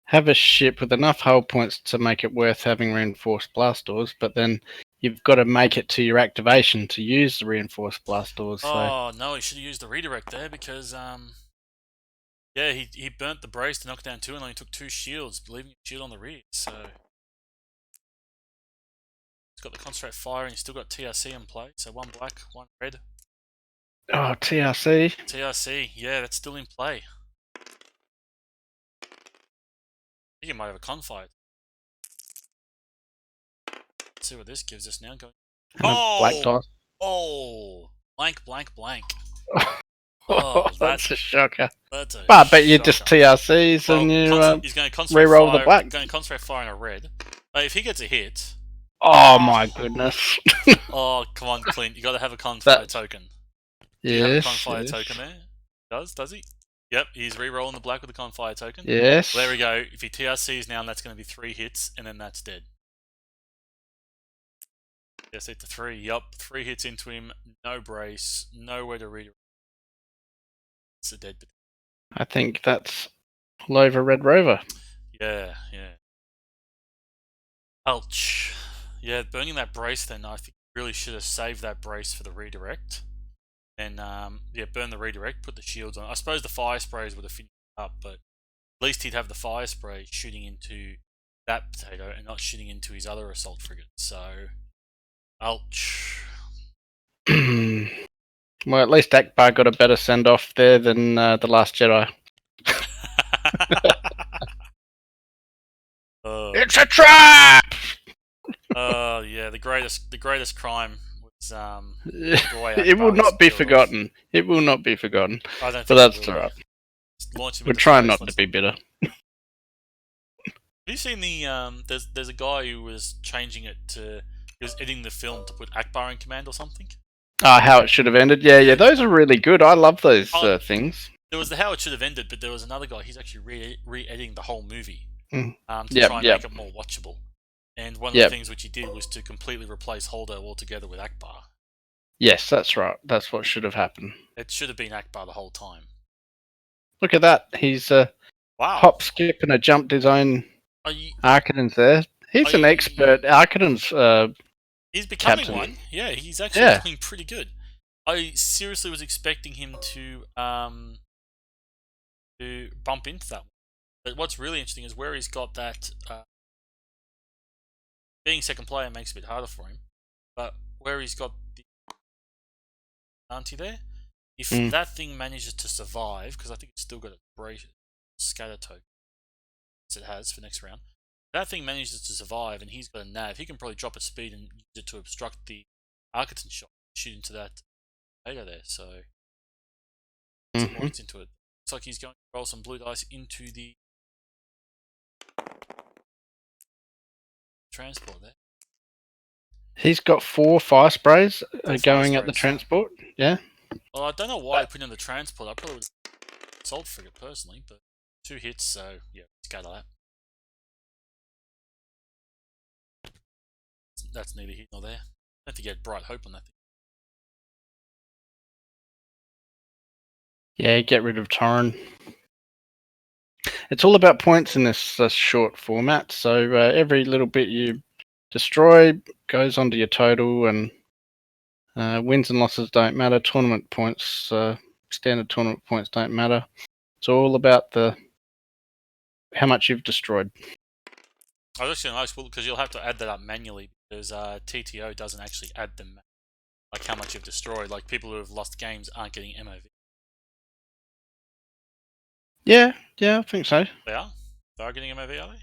Speaker 5: have a ship with enough hull points to make it worth having reinforced blast doors, but then you've got to make it to your activation to use the reinforced blast doors.
Speaker 1: Oh no, he should have used the redirect there because yeah, he burnt the brace to knock down 2 and only took 2 shields, leaving a shield on the rear. So he's got the concentrate fire and he's still got TRC in play. So 1 black, 1 red.
Speaker 5: Oh, TRC.
Speaker 1: TRC, yeah, that's still in play. I think he might have a confide. Let's see what this gives us now.
Speaker 5: Black dice.
Speaker 1: Oh, blank.
Speaker 5: Oh, that's a shocker.
Speaker 1: That's a
Speaker 5: but you just TRCs and you
Speaker 1: he's going to concentrate
Speaker 5: re-roll
Speaker 1: fire,
Speaker 5: the black.
Speaker 1: Going to concentrate fire in a red. If he gets a hit.
Speaker 5: Oh my goodness.
Speaker 1: Oh, come on, Clint. You got to have a confire token. Do you have a confire token there? Does he? Yep, he's re-rolling the black with the confire token.
Speaker 5: Yes.
Speaker 1: Well, there we go. If he TRCs now, that's going to be 3 hits, and then that's dead. Yes, hit to 3. Yup, 3 hits into him. No brace. Nowhere to redirect. It's a dead.
Speaker 5: I think that's all over Red Rover.
Speaker 1: Yeah. Ouch. Yeah, burning that brace then, I think you really should have saved that brace for the redirect. And, yeah, burn the redirect, put the shields on. I suppose the fire sprays would have finished up, but at least he'd have the fire spray shooting into that potato and not shooting into his other assault frigate. So, ouch.
Speaker 5: Well, at least Akbar got a better send-off there than The Last Jedi. It's a trap!
Speaker 1: Yeah, the greatest crime was
Speaker 5: it will not be forgotten. It will not be forgotten.
Speaker 1: I don't think
Speaker 5: but that's alright. We're trying not to be bitter.
Speaker 1: Have you seen the there's a guy who was changing it to, he was editing the film to put Akbar in command or something?
Speaker 5: How it should have ended. Yeah, those are really good. I love those things.
Speaker 1: There was the how it should have ended, but there was another guy, he's actually re-editing the whole movie
Speaker 5: to
Speaker 1: try and make it more watchable. And one of the things which he did was to completely replace Holdo altogether with Akbar.
Speaker 5: Yes, that's right. That's what should have happened.
Speaker 1: It should have been Akbar the whole time.
Speaker 5: Look at that. He's hop, skip, and a jump his own Arcadans there. He's an expert Arcadans
Speaker 1: he's becoming
Speaker 5: captain.
Speaker 1: One. Yeah, he's actually doing pretty good. I seriously was expecting him to bump into that one. But what's really interesting is where he's got that... being second player makes it a bit harder for him. But where he's got the auntie there, if that thing manages to survive, because I think it's still got a scatter token, as it has for next round, if that thing manages to survive and he's got a nav, he can probably drop its speed and use it to obstruct the Arcatan shot, shoot into that potato there, so some points into it. Looks like he's going to roll some blue dice into the transport there.
Speaker 5: He's got 4 fire sprays going at the transport. Yeah.
Speaker 1: Well, I don't know why I put in the transport. I probably would have assault frigate personally, but 2 hits, so yeah, scatter that. That's neither here nor there. I don't think you had bright hope on that thing.
Speaker 5: Yeah, get rid of Torren. It's all about points in this short format, so every little bit you destroy goes onto your total, and wins and losses don't matter. Tournament points, standard tournament points don't matter. It's all about how much you've destroyed.
Speaker 1: Oh, that's actually nice, because you'll have to add that up manually. because TTO doesn't actually add them, like how much you've destroyed. Like people who have lost games aren't getting MOV.
Speaker 5: Yeah, I think so.
Speaker 1: They are? They are getting MOV, are they?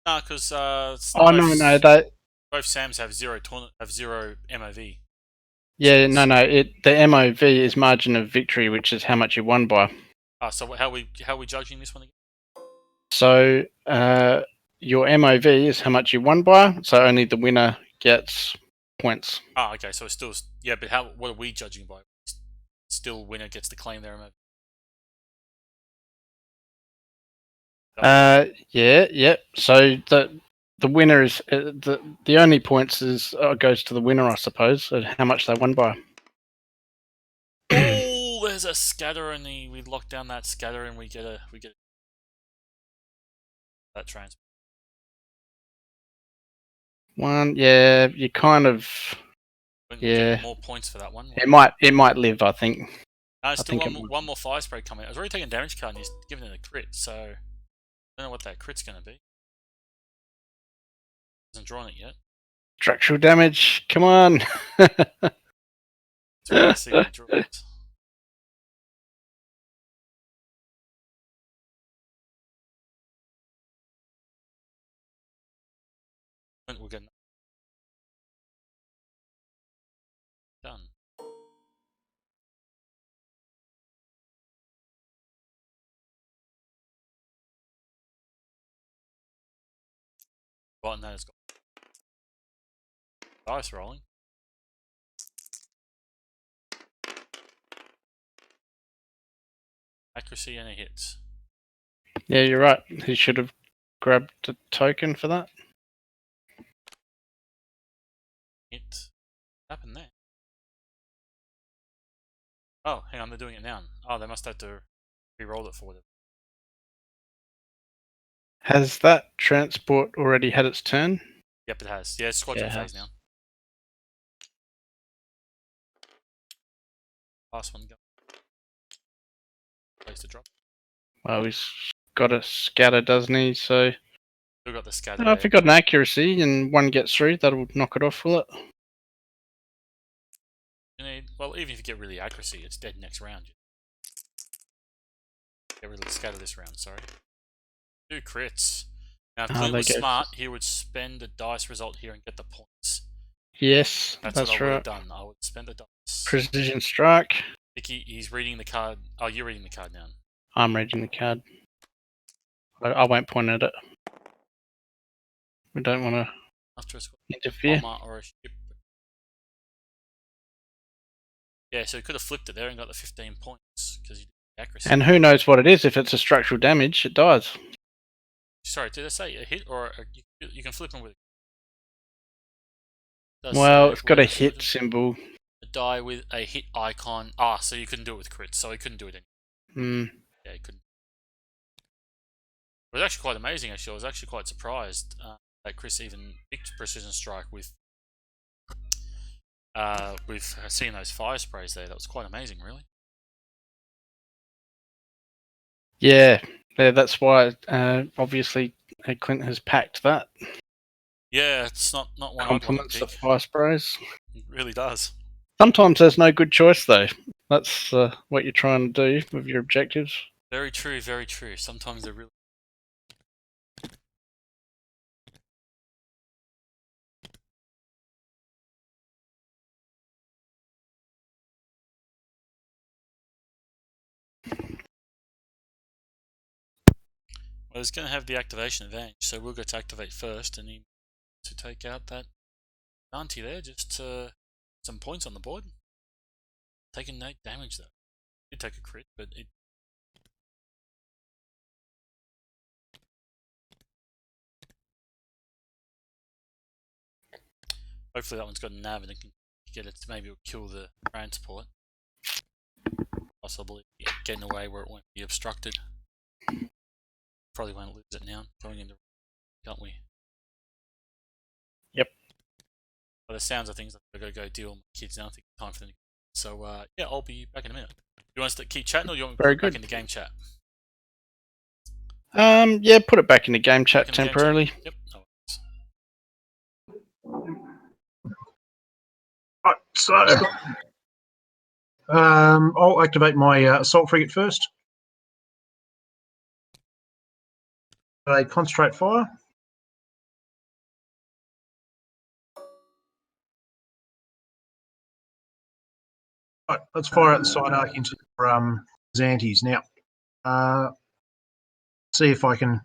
Speaker 1: No, because
Speaker 5: Oh no,
Speaker 1: both Sams have zero MOV.
Speaker 5: yeah, no, the MOV is margin of victory, which is how much you won by.
Speaker 1: So how are we judging this one again?
Speaker 5: So your MOV is how much you won by, so only the winner gets points.
Speaker 1: Oh, okay, so it's still, yeah, but what are we judging by? Still winner gets to claim their MOV.
Speaker 5: Yeah. So the winner is the only points is goes to the winner, I suppose, and how much they won by.
Speaker 1: Oh, there's a scatter, and we lock down that scatter, and we get that transfer.
Speaker 5: One, yeah, you kind of,
Speaker 1: Get more points for that one.
Speaker 5: It might live, I think.
Speaker 1: No, still one more fire spray coming. I was already taking a damage card, and he's giving it a crit, so I don't know what that crit's going to be. Hasn't drawn it yet.
Speaker 5: Structural damage, come on.
Speaker 1: It's really see what he draws. We'll get done. Right, and that has got dice rolling. Accuracy and a hit.
Speaker 5: Yeah, you're right. He should have grabbed a token for that.
Speaker 1: Hit. What happened there? Oh, hang on, they're doing it now. Oh, they must have to re-roll it for them.
Speaker 5: Has that transport already had its turn?
Speaker 1: Yep, it has. Yeah, it's squadron phase now. Last one go. Place to drop.
Speaker 5: Well, he's got a scatter, doesn't he? So
Speaker 1: Still got the scatter.
Speaker 5: if he got an accuracy and one gets through, that'll knock it off, will it?
Speaker 1: You need, well, even if you get really accuracy, it's dead next round. Get rid of the scatter this round, sorry. 2 crits. Now, if Clint was smart, he would spend a dice result here and get the points.
Speaker 5: Yes, that's
Speaker 1: what I would
Speaker 5: right.
Speaker 1: have done. I would spend a dice.
Speaker 5: Precision strike.
Speaker 1: Vicky, he's reading the card. Oh, you're reading the card now.
Speaker 5: I'm reading the card. I won't point at it. We don't want to interfere.
Speaker 1: Or a ship. Yeah, so he could have flipped it there and got the 15 points because he did the accuracy.
Speaker 5: And who knows what it is? If it's a structural damage, it dies.
Speaker 1: Sorry, did I say a hit or you can flip them with?
Speaker 5: Well, it's got a hit symbol.
Speaker 1: A die with a hit icon. Ah, so you couldn't do it with crits, so he couldn't do it anymore. Yeah, he couldn't. It was actually quite amazing, actually. I was actually quite surprised that Chris even picked Precision Strike with seeing those fire sprays there. That was quite amazing, really.
Speaker 5: Yeah, that's why obviously Clint has packed that.
Speaker 1: Yeah, it's not one
Speaker 5: compliments of fire sprays.
Speaker 1: It really does.
Speaker 5: Sometimes there's no good choice though. That's what you're trying to do with your objectives.
Speaker 1: Very true, very true. Sometimes they're really. Well, he's going to have the activation advantage, so we'll go to activate first, and he to take out that bounty there, just some points on the board. Taking no damage though. Did take a crit, but it. Hopefully that one's got a nav and it can get it. Maybe it'll kill the transport. Possibly getting away where it won't be obstructed. Probably won't lose it now. Going into, can't we?
Speaker 5: Yep.
Speaker 1: By the sounds of things, I've got to go deal with my kids now. I think it's time for them. So yeah, I'll be back in a minute. You want us to keep chatting, or do you want me to put it back into game chat?
Speaker 5: Yeah, put it back into game chat temporarily.
Speaker 1: Yep.
Speaker 2: Right, so I'll activate my assault frigate first. A concentrate fire. Right, let's fire out the side arc into Xantes now. See if I can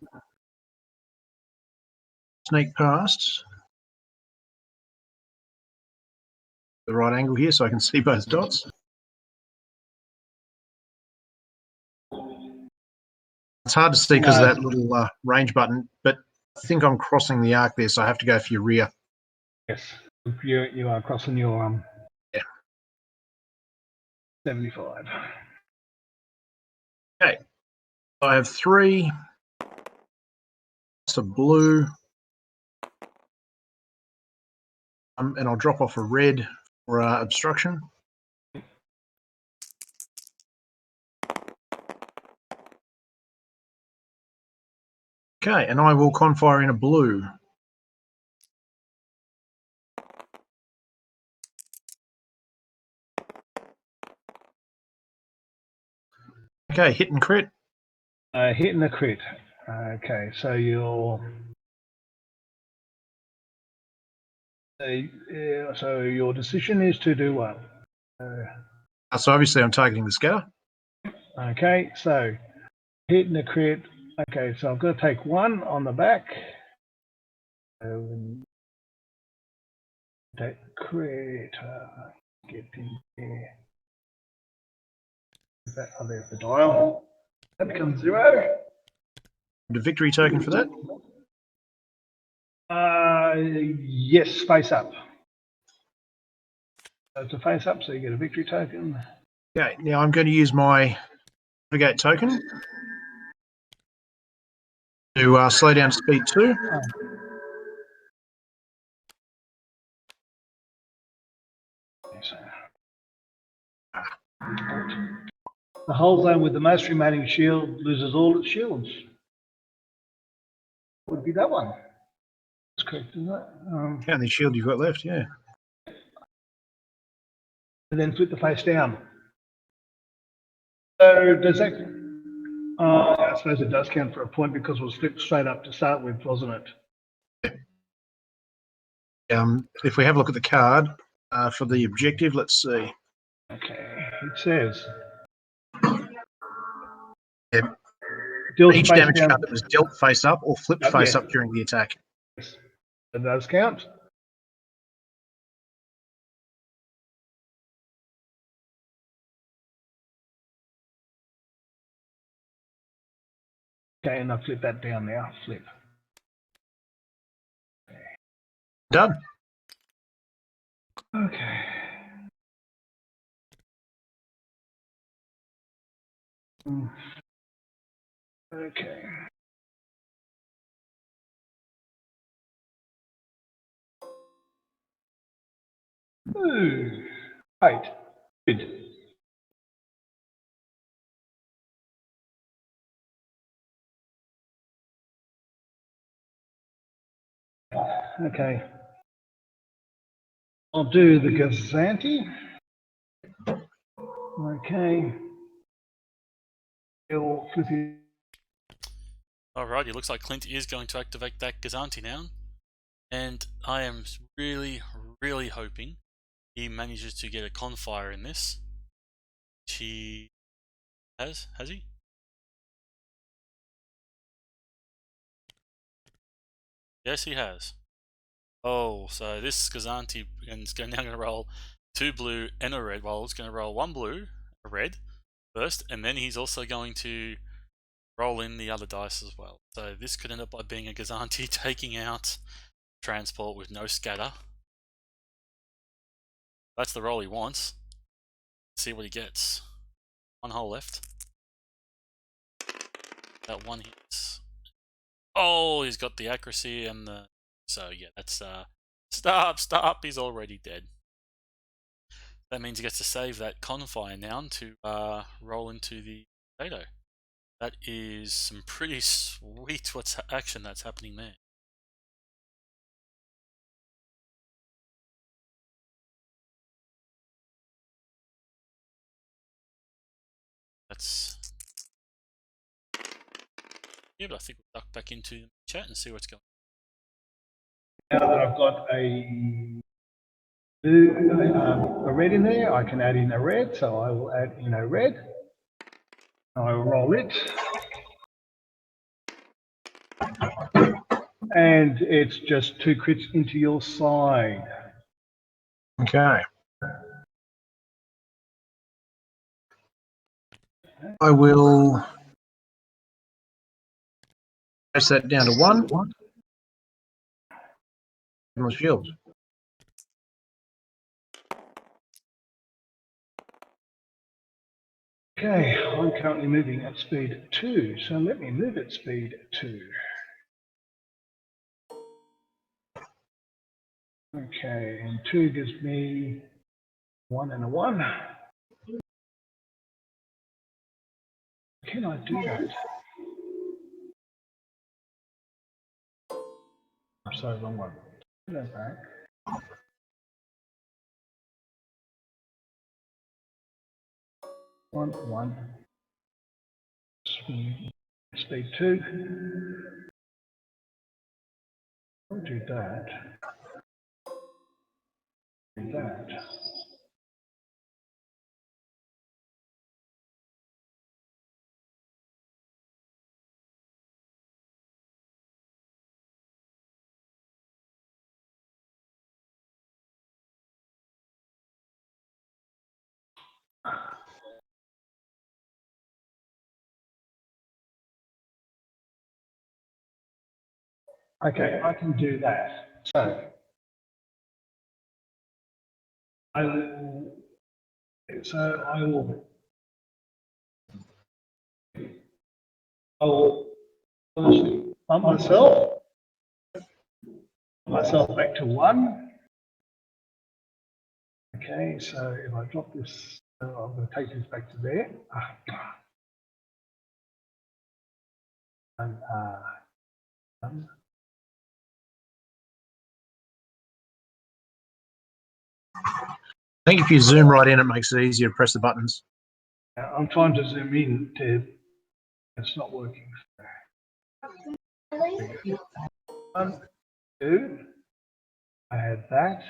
Speaker 2: sneak past the right angle here so I can see both dots. It's hard to see because of that little range button, but I think I'm crossing the arc there, so I have to go for your rear.
Speaker 3: Yes, you are crossing your 75.
Speaker 2: Okay, I have 3. It's a blue, and I'll drop off a red for obstruction. Okay, and I will confire in a blue. Okay, hit and crit.
Speaker 3: Hitting the crit. Okay, so your decision is to do what?
Speaker 2: So obviously I'm targeting the scatter.
Speaker 3: Okay, so hitting the crit. Okay, so I'm going to take 1 on the back. That crit. Get in there. There's the dial. That becomes 0.
Speaker 2: The victory token for that.
Speaker 3: Yes, face up. So it's a face up, so you get a victory token.
Speaker 2: Okay, now I'm going to use my navigate token to slow down to speed 2.
Speaker 3: The whole zone with the most remaining shield loses all its shields. Would be that one. That's correct, isn't it?
Speaker 2: Count the shield you've got left, yeah.
Speaker 3: And then flip the face down. So does that? I suppose it does count for a point because it was flipped straight up to start with, wasn't it?
Speaker 2: If we have a look at the card for the objective, let's see.
Speaker 3: Okay, it says.
Speaker 2: Yeah.
Speaker 3: Deals
Speaker 2: Each
Speaker 3: face
Speaker 2: damage
Speaker 3: down.
Speaker 2: card that was dealt face up or flipped face
Speaker 3: Yeah.
Speaker 2: up during the attack.
Speaker 3: Yes, it does count. Okay, and I'll flip that down now. Flip.
Speaker 2: Done.
Speaker 3: Okay. Okay. Ooh. Right. Good. Okay. I'll do the Gazanti. Okay.
Speaker 1: Alright, it looks like Clint is going to activate that Gazanti now. And I am really, really hoping he manages to get a confire in this. Which he has he? Yes, he has. Oh, so this Gazanti is now going to roll 2 blue and a red. Well, it's going to roll 1 blue, a red first, and then he's also going to roll in the other dice as well. So this could end up by being a Gazanti taking out transport with no scatter. That's the roll he wants. Let's see what he gets. 1 hole left. That 1 hits. Oh, he's got the accuracy and the... So yeah, that's... Stop! He's already dead. That means he gets to save that confire now to roll into the potato. That is some pretty sweet action that's happening there. That's... Yeah, but I think we'll duck back into the chat and see what's going
Speaker 3: Now that I've got a red in there, I can add in a red, so I will add in a red. I will roll it. And it's just 2 crits into your side.
Speaker 2: Okay. I will press that down to 1. My shield.
Speaker 3: Okay, I'm currently moving at speed 2, so let me move at speed 2. Okay, and 2 gives me 1 and a 1. Can I do that? I'm sorry, wrong one. Put that back. One. Speed 2. I'll do that. Do that. Okay, I can do that. So I will obviously bump myself back to 1. Okay, so if I drop this, I'm going to take this back to there. And
Speaker 2: I think if you zoom right in, it makes it easier to press the buttons.
Speaker 3: I'm trying to zoom in to, it's not working. 1, 2, I had that,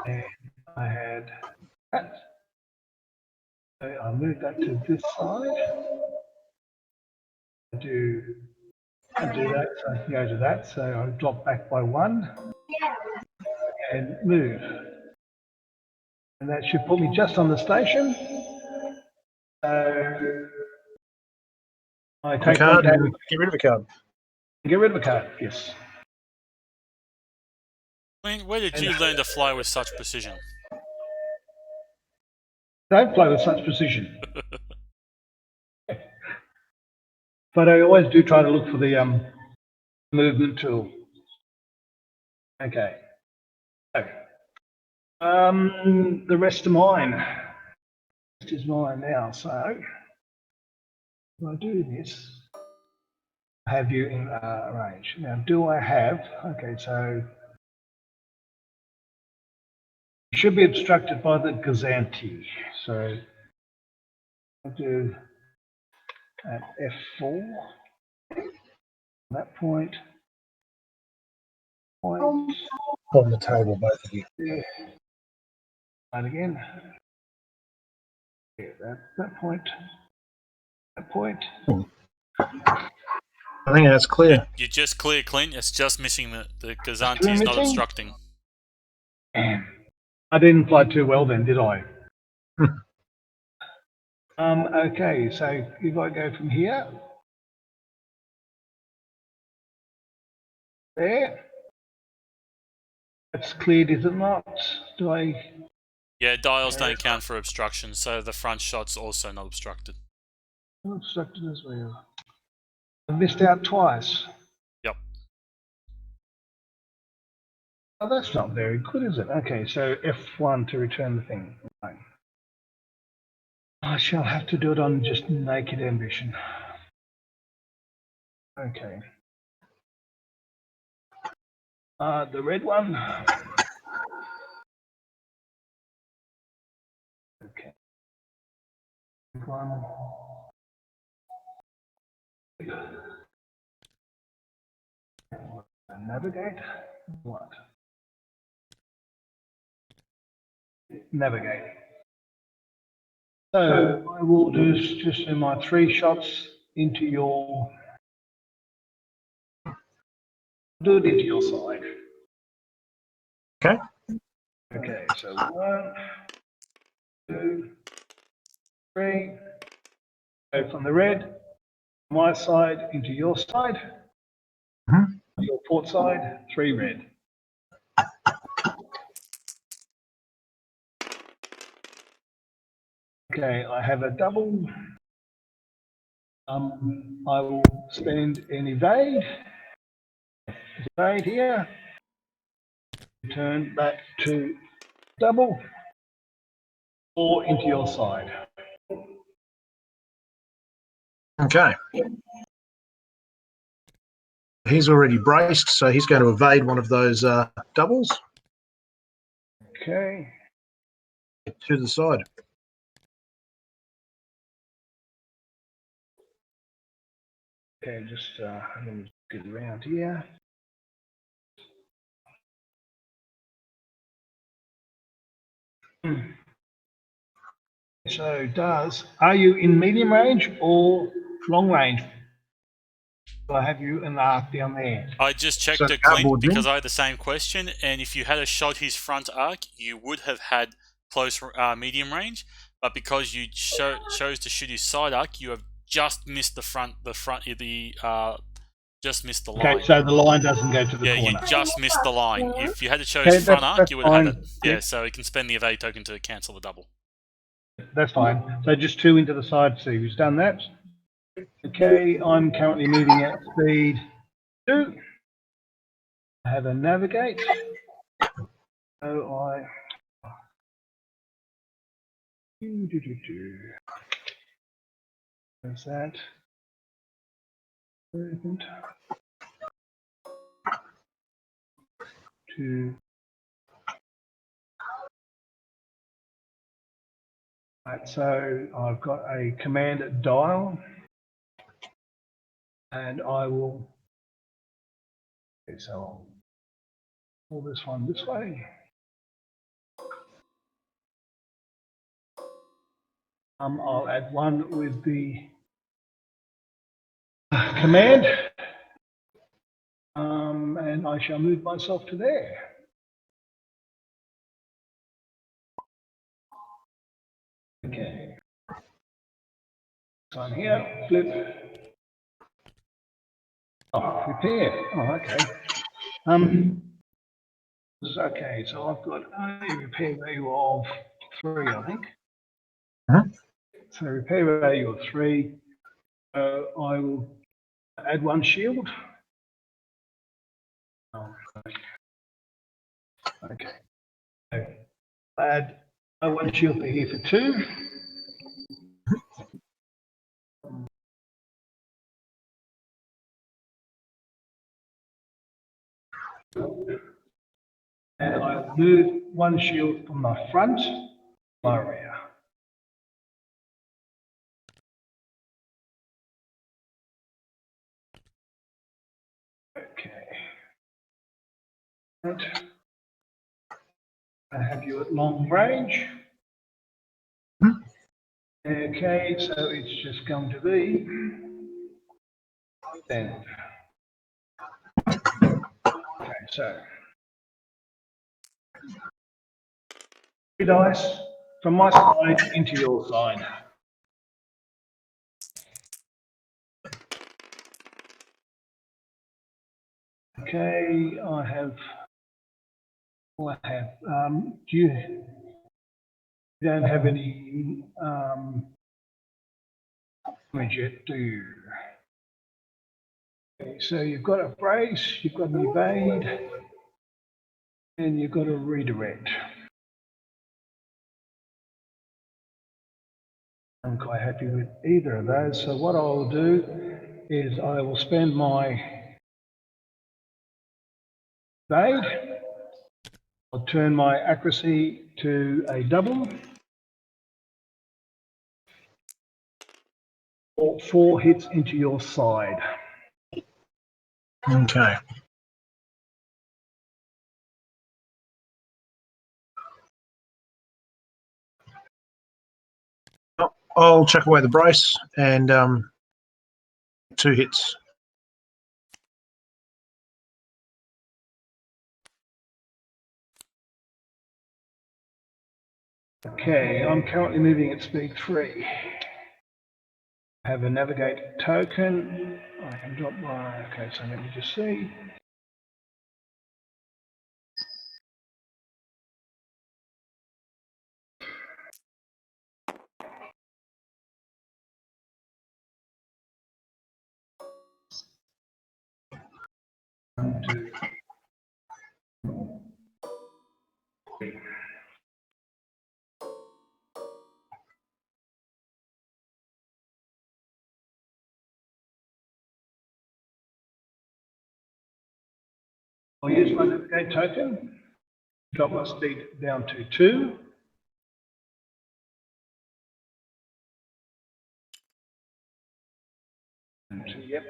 Speaker 3: and I had that. Okay, I'll move that to this side. I do that, so I can go to that. So I'll drop back by 1 and move. And that should put me just on the station. So I take
Speaker 2: Card
Speaker 3: one
Speaker 2: and get rid of a card.
Speaker 3: Get rid of a card, yes.
Speaker 1: on. Where did you learn to fly with such precision?
Speaker 3: Don't play with such precision. But I always do try to look for the movement tool. Okay. So, the rest are mine. This is mine now. So, if I do this, I have you in range. Now, do I have? Okay, so you should be obstructed by the Gazanti. So, I'll do at F4. That point.
Speaker 2: On the table, both of you.
Speaker 3: Yeah. And again. Yeah, that point. That point.
Speaker 2: I think that's clear.
Speaker 1: You're just clear, Clint. It's just missing the Gazanti
Speaker 3: Still
Speaker 1: is not
Speaker 3: missing?
Speaker 1: obstructing.
Speaker 3: I didn't fly too well then, did I? Okay, so if I go from here, there, that's cleared, is it not? Do I?
Speaker 1: Yeah, dials don't count for obstruction, so the front shot's also not obstructed.
Speaker 3: I'm obstructed as well. I missed out twice.
Speaker 1: Yep.
Speaker 3: Oh, that's not very good, is it? Okay, so F1 to return the thing. Right. I shall have to do it on just naked ambition. Okay. The red one. Okay. One. Navigate. What? Navigate. So I will just do my 3 shots into your. Do it into your side.
Speaker 2: Okay.
Speaker 3: Okay, so 1, 2, 3. Go from the red, my side into your side, your port side, 3 red. Okay, I have a double. I will spend an evade here. Turn back to double or into your side.
Speaker 2: Okay. He's already braced, so he's going to evade one of those doubles.
Speaker 3: Okay.
Speaker 2: To the side.
Speaker 3: Okay, just let me get around here. So are you in medium range or long range? Do I have you in the arc down there?
Speaker 1: I just checked
Speaker 2: So
Speaker 1: it, Clint,
Speaker 2: cardboard
Speaker 1: because
Speaker 2: ring?
Speaker 1: I had the same question, and if you had a shot his front arc, you would have had close medium range, but because you chose to shoot his side arc, you have just missed just missed the line.
Speaker 3: Okay, so the line doesn't go to the
Speaker 1: Yeah,
Speaker 3: corner.
Speaker 1: you just missed the line. If you had to chose
Speaker 3: Okay,
Speaker 1: front arc,
Speaker 3: that's
Speaker 1: you would have had
Speaker 3: fine.
Speaker 1: it. Yeah,
Speaker 3: Yep.
Speaker 1: so you can spend the evade token to cancel the double.
Speaker 3: That's fine. So just 2 into the side, see who's done that. Okay, I'm currently moving at speed 2. I have a navigate. So there's that. Movement. 2. Right, so I've got a command dial, and I will. Okay, so I'll pull this one this way. I'll add 1 with the command, and I shall move myself to there. Okay. So I'm here, flip. Oh, repair. Oh, okay. Okay, so I've got a repair value of 3, I think. So repair value of 3. I will add 1 shield. Oh, okay. So add 1 shield for here for 2. And I move 1 shield from my front to my rear. Okay. Right. I have you at long range. Okay, so it's just going to be then. Okay, so 3 dice from my side into your side. Okay, I have. Do you don't have any damage yet, do you? Okay, so you've got a brace, you've got an evade, and you've got a redirect. I'm quite happy with either of those. So what I'll do is I will spend my evade. I'll turn my accuracy to a double. or 4 hits into your side.
Speaker 2: Okay. I'll chuck away the brace and 2 hits.
Speaker 3: Okay, I'm currently moving at speed 3. I have a navigate token. I can drop my. Okay, so let me just see. One, 2, 3. I'll use my navigate token. Drop my speed down to 2. And 2, yep.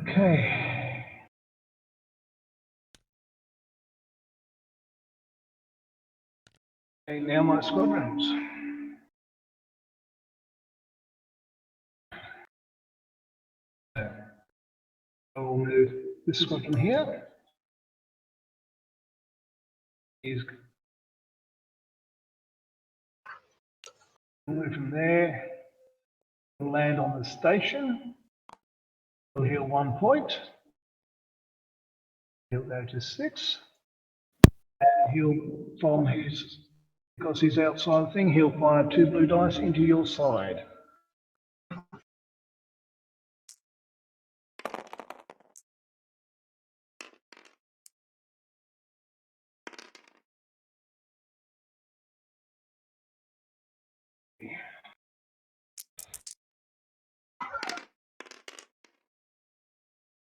Speaker 3: Okay. Okay, now my squadrons. I will move this squadron here. He's move from there. We'll land on the station. We'll heal 1 point. He'll go to 6. And he'll, from his, because he's outside the thing, he'll fire 2 blue dice into your side.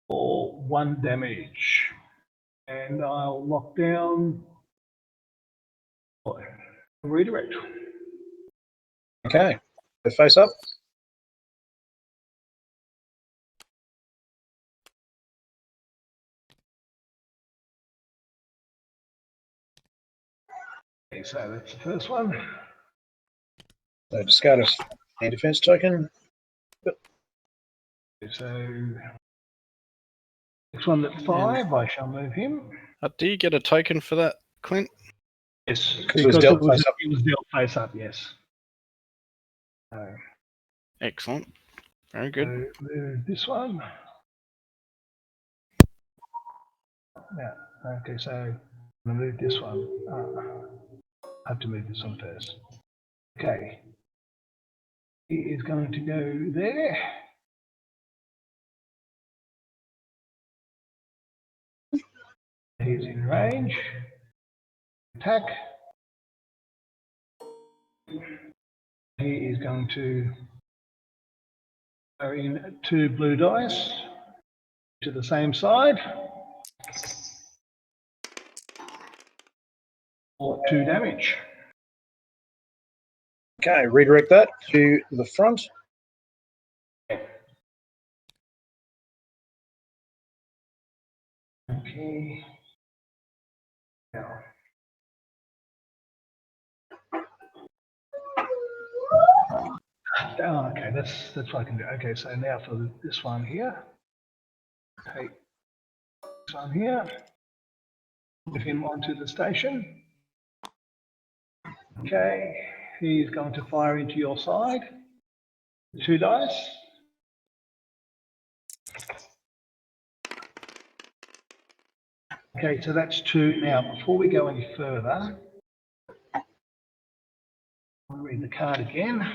Speaker 3: For 1 damage. And I'll lock down redirect.
Speaker 2: Okay. Go face up.
Speaker 3: Okay, so that's the first one.
Speaker 2: So discard a defense token.
Speaker 3: So next one at 5, I shall move him.
Speaker 5: Do you get a token for that, Clint?
Speaker 3: Yes,
Speaker 2: Because it was dealt face up.
Speaker 3: it was dealt face up, yes. So,
Speaker 5: Excellent. Very good.
Speaker 3: move this one. Yeah, okay, so I'm going to move this one. I have to move this one first. Okay. He is going to go there. He's in range. Attack. He is going to go in 2 blue dice to the same side. For 2 damage.
Speaker 2: Okay, redirect that to the front.
Speaker 3: Okay. Now. Oh, okay, that's what I can do. Okay, so now for this one here. Take this one here. Move him onto the station. Okay, he's going to fire into your side. 2 dice. Okay, so that's 2. Now, before we go any further, I'll read the card again.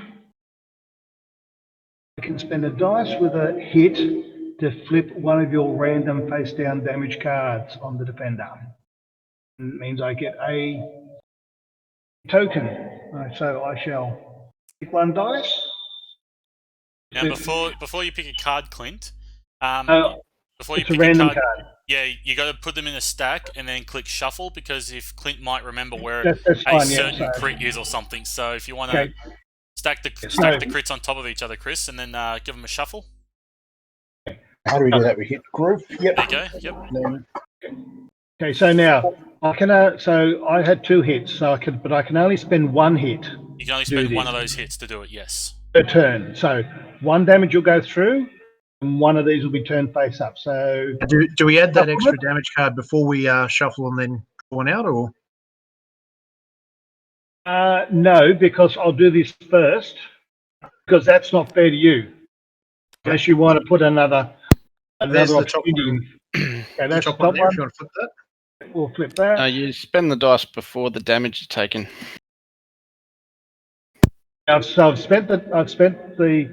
Speaker 3: You can spend a dice with a hit to flip one of your random face down damage cards on the defender. It means I get a token. So I shall pick one dice.
Speaker 1: Now, before you pick a card, Clint, before you
Speaker 3: It's a
Speaker 1: pick
Speaker 3: random
Speaker 1: card,
Speaker 3: card.
Speaker 1: yeah, you got to put them in a stack and then click shuffle, because if Clint might remember where
Speaker 3: That's
Speaker 1: a
Speaker 3: fine,
Speaker 1: certain
Speaker 3: yeah.
Speaker 1: crit is or something. So if you want to
Speaker 3: Okay.
Speaker 1: stack the
Speaker 3: Yes,
Speaker 1: crits on top of each other, Chris, and then give them a shuffle.
Speaker 2: How do we do that? We hit group. Yep.
Speaker 1: There you go. Yep.
Speaker 2: Then
Speaker 3: Okay, so now I can. So I had 2 hits, so but I can only spend 1 hit
Speaker 1: You can only
Speaker 3: to do
Speaker 1: spend one
Speaker 3: this
Speaker 1: of those hits to do it. Yes.
Speaker 3: per turn. So 1 damage will go through, and 1 of these will be turned face up. So
Speaker 2: do we add that extra damage card before we shuffle and then draw one out, or?
Speaker 3: no, because I'll do this first, because that's not fair to you. Unless you want to put another
Speaker 2: There's the top
Speaker 3: opportunity. Okay, that's
Speaker 2: top
Speaker 3: the
Speaker 2: one
Speaker 3: top
Speaker 2: there. If
Speaker 3: one.
Speaker 2: you want to flip that.
Speaker 3: We'll flip that.
Speaker 5: You spend the dice before the damage is taken.
Speaker 3: So I've spent the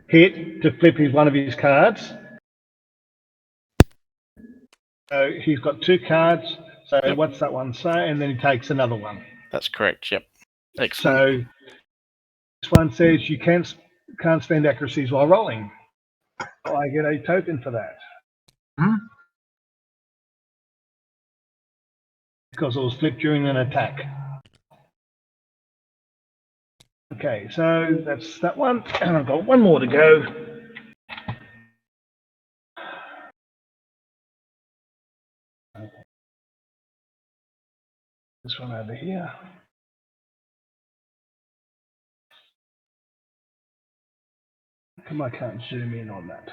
Speaker 3: hit to flip one of his cards. So he's got 2 cards. So
Speaker 5: Yep.
Speaker 3: what's that one say? And then he takes another one.
Speaker 5: That's correct. Yep. Excellent.
Speaker 3: So this one says you can't spend accuracies while rolling. So I get a token for that. Because it was flipped during an attack. Okay, so that's that one. And I've got 1 more to go. This one over here. How come I can't zoom in on that?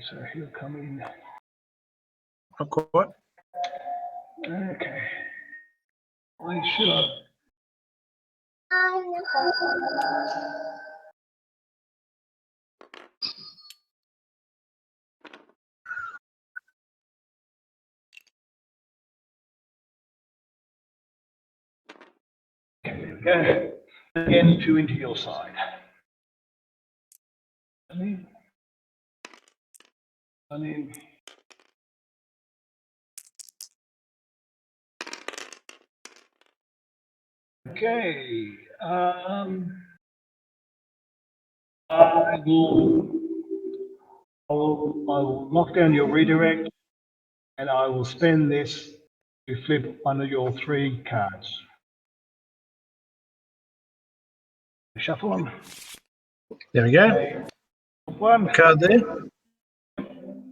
Speaker 3: So he'll come in.
Speaker 2: Not quite.
Speaker 3: Okay. Why should I? Okay, there we go. Again, 2 into your side. I'm in. Okay. I will lock down your redirect, and I will spend this to flip one of your 3 cards. Shuffle them.
Speaker 2: There we go.
Speaker 3: Okay. One
Speaker 2: Card there.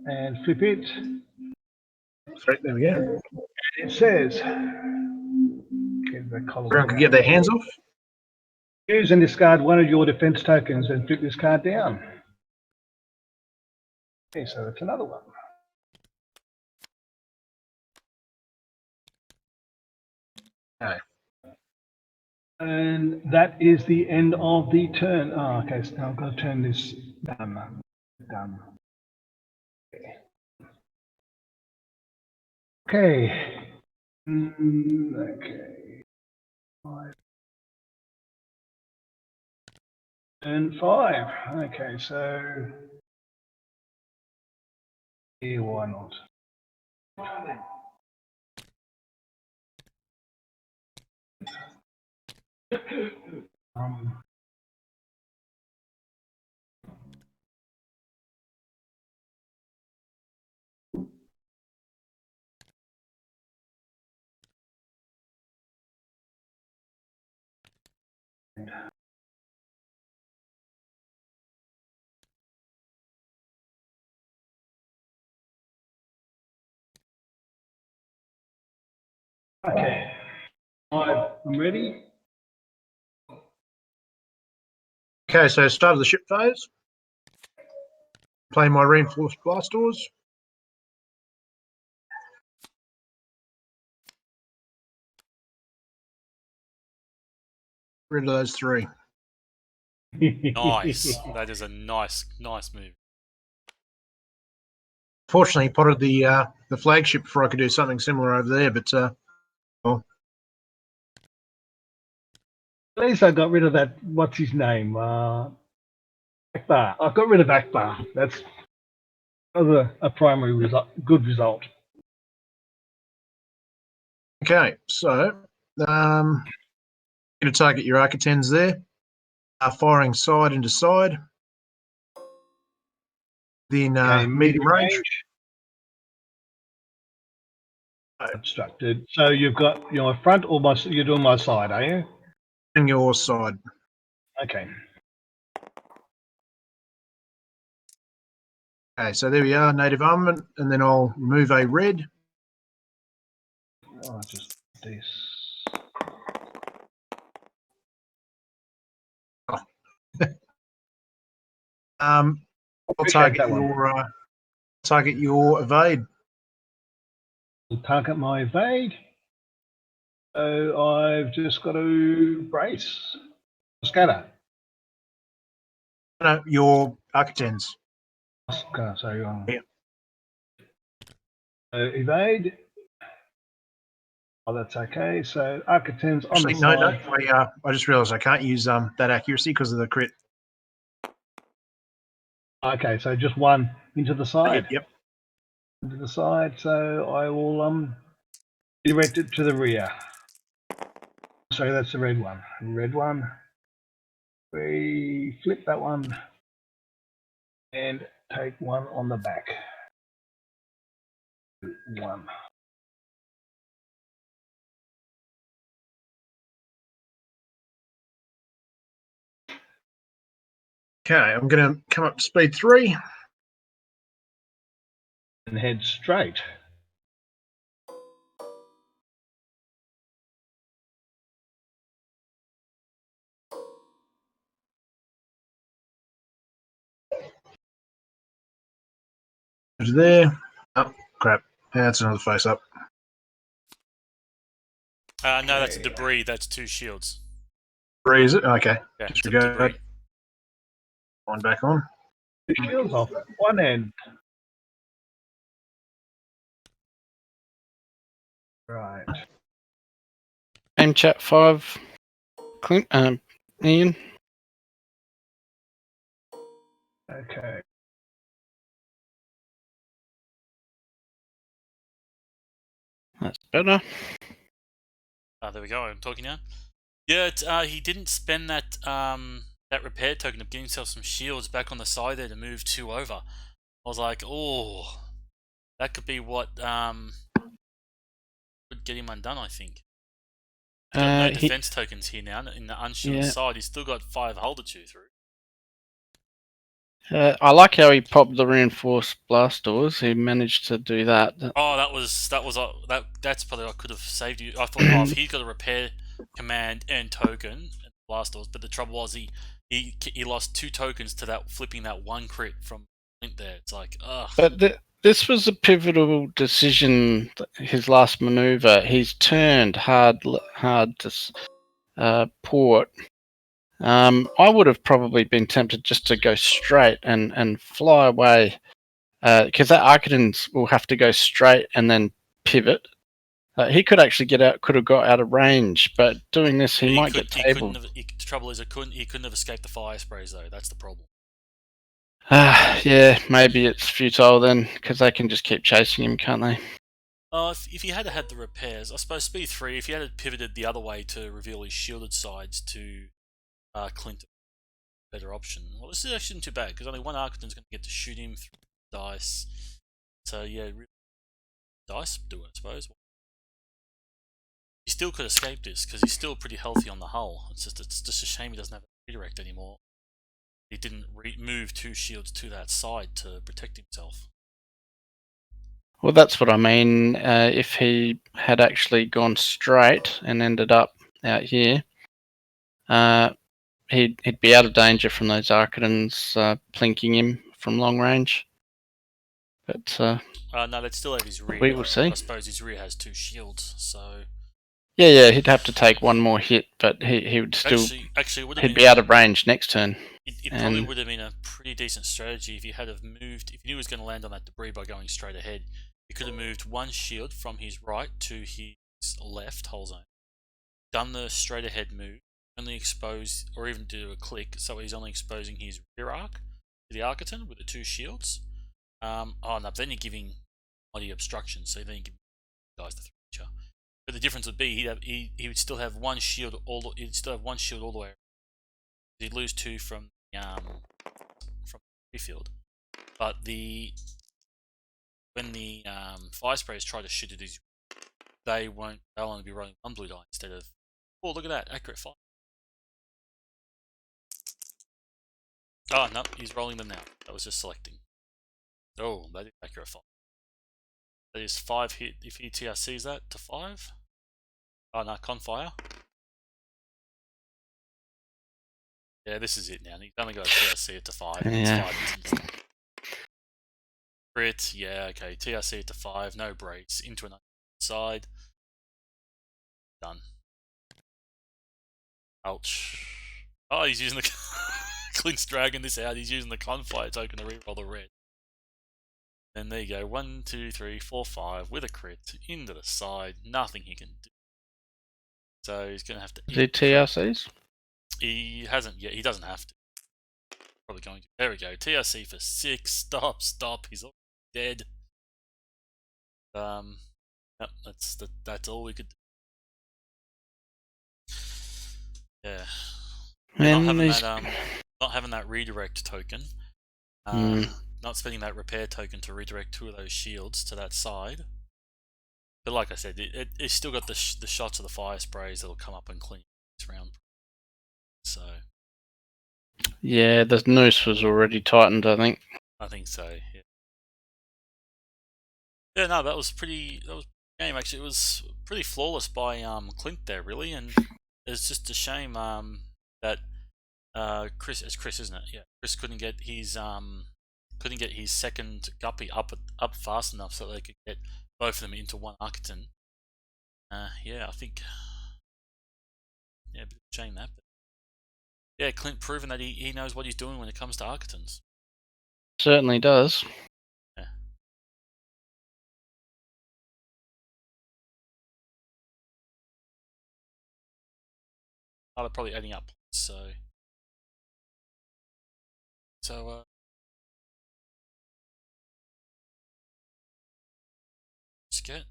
Speaker 3: and flip it.
Speaker 2: Sorry, there we go.
Speaker 3: It says, get the column
Speaker 2: Everyone can get their hands off.
Speaker 3: use and discard one of your defense tokens and flip this card down. Okay, so that's another one.
Speaker 2: Okay.
Speaker 3: And that is the end of the turn. Oh, okay, so now I've got to turn this done. Done. Okay. Okay. 5. And 5. Okay, so here, why not? Okay. I'm ready.
Speaker 2: Okay, so start of the ship phase. Play my reinforced blast doors. Rid of those 3.
Speaker 1: Nice. That is a nice move.
Speaker 2: Fortunately, he potted the flagship before I could do something similar over there, but well,
Speaker 3: At least I got rid of that. What's his name? Akbar. I've got rid of Akbar. That's a primary result. Good result.
Speaker 2: Okay, so going to target your Architens there. Firing side into side. Then
Speaker 3: Okay,
Speaker 2: medium range.
Speaker 3: Obstructed. So you've got your front or you're doing my side, are you?
Speaker 2: And your side.
Speaker 3: Okay.
Speaker 2: Okay, so there we are, native armament, and then I'll remove a red.
Speaker 3: Oh, just this.
Speaker 2: I'll
Speaker 3: Appreciate
Speaker 2: target your evade.
Speaker 3: I'll target my evade. So I've just got to brace. Scatter.
Speaker 2: No, your Architens.
Speaker 3: Scatter, so
Speaker 2: Yeah.
Speaker 3: evade. Oh, that's okay. So Architens on
Speaker 2: Actually,
Speaker 3: the
Speaker 2: no,
Speaker 3: side.
Speaker 2: I just realised I can't use that accuracy because of the crit.
Speaker 3: Okay, so just one into the side.
Speaker 2: Yep.
Speaker 3: Into the side. So I will direct it to the rear. So that's the red one. Red one. We flip that one and take one on the back. One.
Speaker 2: Okay, I'm going to come up to speed 3.
Speaker 3: And head straight.
Speaker 2: There. Oh, crap. Yeah, that's another face up.
Speaker 1: No, that's a debris. That's 2 shields.
Speaker 2: Debris, is it? Okay.
Speaker 1: Yeah,
Speaker 2: Disregard.
Speaker 1: debris.
Speaker 2: One back on.
Speaker 3: The shields off one end. Right.
Speaker 5: Aim chat 5. Clint, Ian.
Speaker 3: Okay.
Speaker 5: That's better.
Speaker 1: There we go. I'm talking now. Yeah, he didn't spend that that repair token of getting himself some shields back on the side there to move 2 over. I was like, oh, that could be what would get him undone. I think. He's got no defense tokens here now in the unshielded side. He's still got 5 hull to chew through.
Speaker 5: I like how he popped the reinforced blast doors. He managed to do that.
Speaker 1: Oh, that's probably what could have saved you. I thought, oh, if he's got a repair command and token and blast doors, but the trouble was he lost 2 tokens to that flipping that 1 crit from Clint there. It's like, ugh.
Speaker 5: But this was a pivotal decision. His last maneuver. He's turned hard to port. I would have probably been tempted just to go straight and fly away, because that Architens will have to go straight and then pivot. He could actually could have got out of range, but doing this, he might get tabled.
Speaker 1: The trouble is, he couldn't have escaped the fire sprays though. That's the problem.
Speaker 5: Yeah, maybe it's futile then, because they can just keep chasing him, can't they?
Speaker 1: If he had had the repairs, I suppose speed 3. If he had pivoted the other way to reveal his shielded sides to Clint, better option. Well, this is actually not too bad because only one Architen's going to get to shoot him through dice. So yeah, dice do it, I suppose. He still could escape this because he's still pretty healthy on the hull. It's just a shame he doesn't have a redirect anymore. He didn't move 2 shields to that side to protect himself.
Speaker 5: Well, that's what I mean. If he had actually gone straight and ended up out here, he'd be out of danger from those Architens plinking him from long range. But
Speaker 1: no, they'd still have his rear.
Speaker 5: We will see.
Speaker 1: I suppose his rear has 2 shields, so
Speaker 5: yeah, he'd have to take one more hit, but he would still he'd be out of range next turn.
Speaker 1: It probably would have been a pretty decent strategy if he had have moved. If he knew he was going to land on that debris by going straight ahead, he could have moved 1 shield from his right to his left hull zone, done the straight ahead move, only expose, or even do a click, so he's only exposing his rear arc to the Architon with the 2 shields. Oh no, then you're giving body obstruction, so then you give guys the 3 feature. But the difference would be he would still have 1 shield he'd still have 1 shield all the way around. He'd lose 2 from the field. But when the fire sprayers try to shoot at his, they'll only be rolling 1 blue die instead of, oh look at that, accurate fire. Oh no, he's rolling them now. That was just selecting. Oh, that is accurate fire. That is 5 hit if he TRCs that to 5. Oh no, con fire. Yeah, this is it now. He's only got to TRC it to 5.
Speaker 5: Yeah.
Speaker 1: It's 5 crit, yeah, okay. TRC it to 5, no brace, into another side. Done. Ouch. Oh, he's using the Clint's dragging this out. He's using the Confire token to reroll the red. And there you go. 1, 2, 3, 4, 5 with a crit into the side. Nothing he can do. So he's going to have to.
Speaker 5: Is it TRCs?
Speaker 1: He hasn't yet. He doesn't have to. Probably going to. There we go. TRC for 6. Stop. He's already dead. Yep, that's all we could do. Yeah. Not having that redirect token. Not spending that repair token to redirect 2 of those shields to that side. But like I said, it's still got the shots of the fire sprays that'll come up and clean this round. So.
Speaker 5: Yeah, the noose was already tightened, I think.
Speaker 1: I think so. Yeah. Yeah, no, that was game actually. It was pretty flawless by Clint there, really, and it's just a shame that Chris, it's Chris, isn't it? Yeah, Chris couldn't get his second guppy up fast enough so they could get both of them into one Architon. Yeah, I think. Yeah, a bit of a shame that. But yeah, Clint proving that he knows what he's doing when it comes to Architons.
Speaker 5: Certainly does.
Speaker 1: Yeah. Oh, they're probably adding up, so get.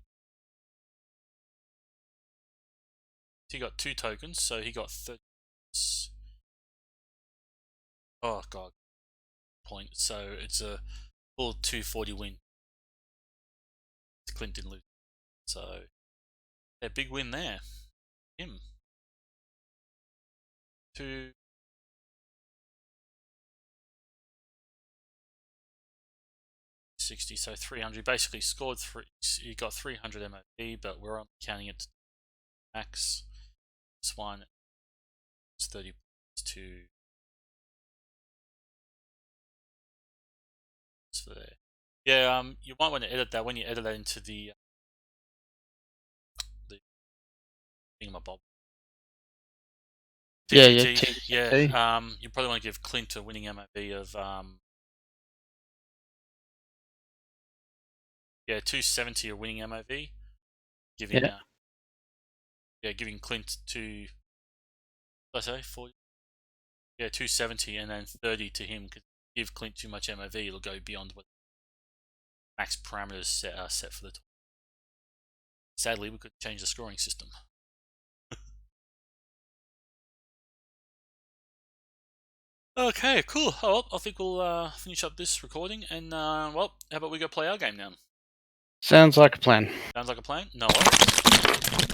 Speaker 1: He got 2 tokens, so he got 30. Oh god, point. So it's a full 240 win. Clint didn't lose, so yeah, big win there. Him. 260, so 300. Basically scored 3. He got 300 MOP, but we're only counting it to max. This one is 30 to for there. Yeah, you might want to edit that when you edit that into the thingamabob. TCT, yeah. You probably want to give Clint a winning MOB of 270 a winning MOV. Giving giving Clint to, let's say 40. Yeah, 270 and then 30 to him. Because give Clint too much MOV, it'll go beyond what max parameters set for the tournament. Sadly, we couldn't change the scoring system. Okay, cool. Oh, well, I think we'll finish up this recording, and well, how about we go play our game now?
Speaker 5: Sounds like a plan.
Speaker 1: Sounds like a plan? No worries.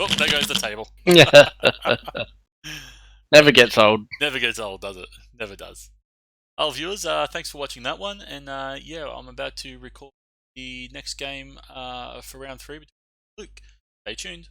Speaker 1: Oh, there goes the table.
Speaker 5: Yeah. Never gets old.
Speaker 1: Never gets old, does it? Never does. Well, viewers, thanks for watching that one, and yeah, I'm about to record the next game for round 3 between Luke. Stay tuned.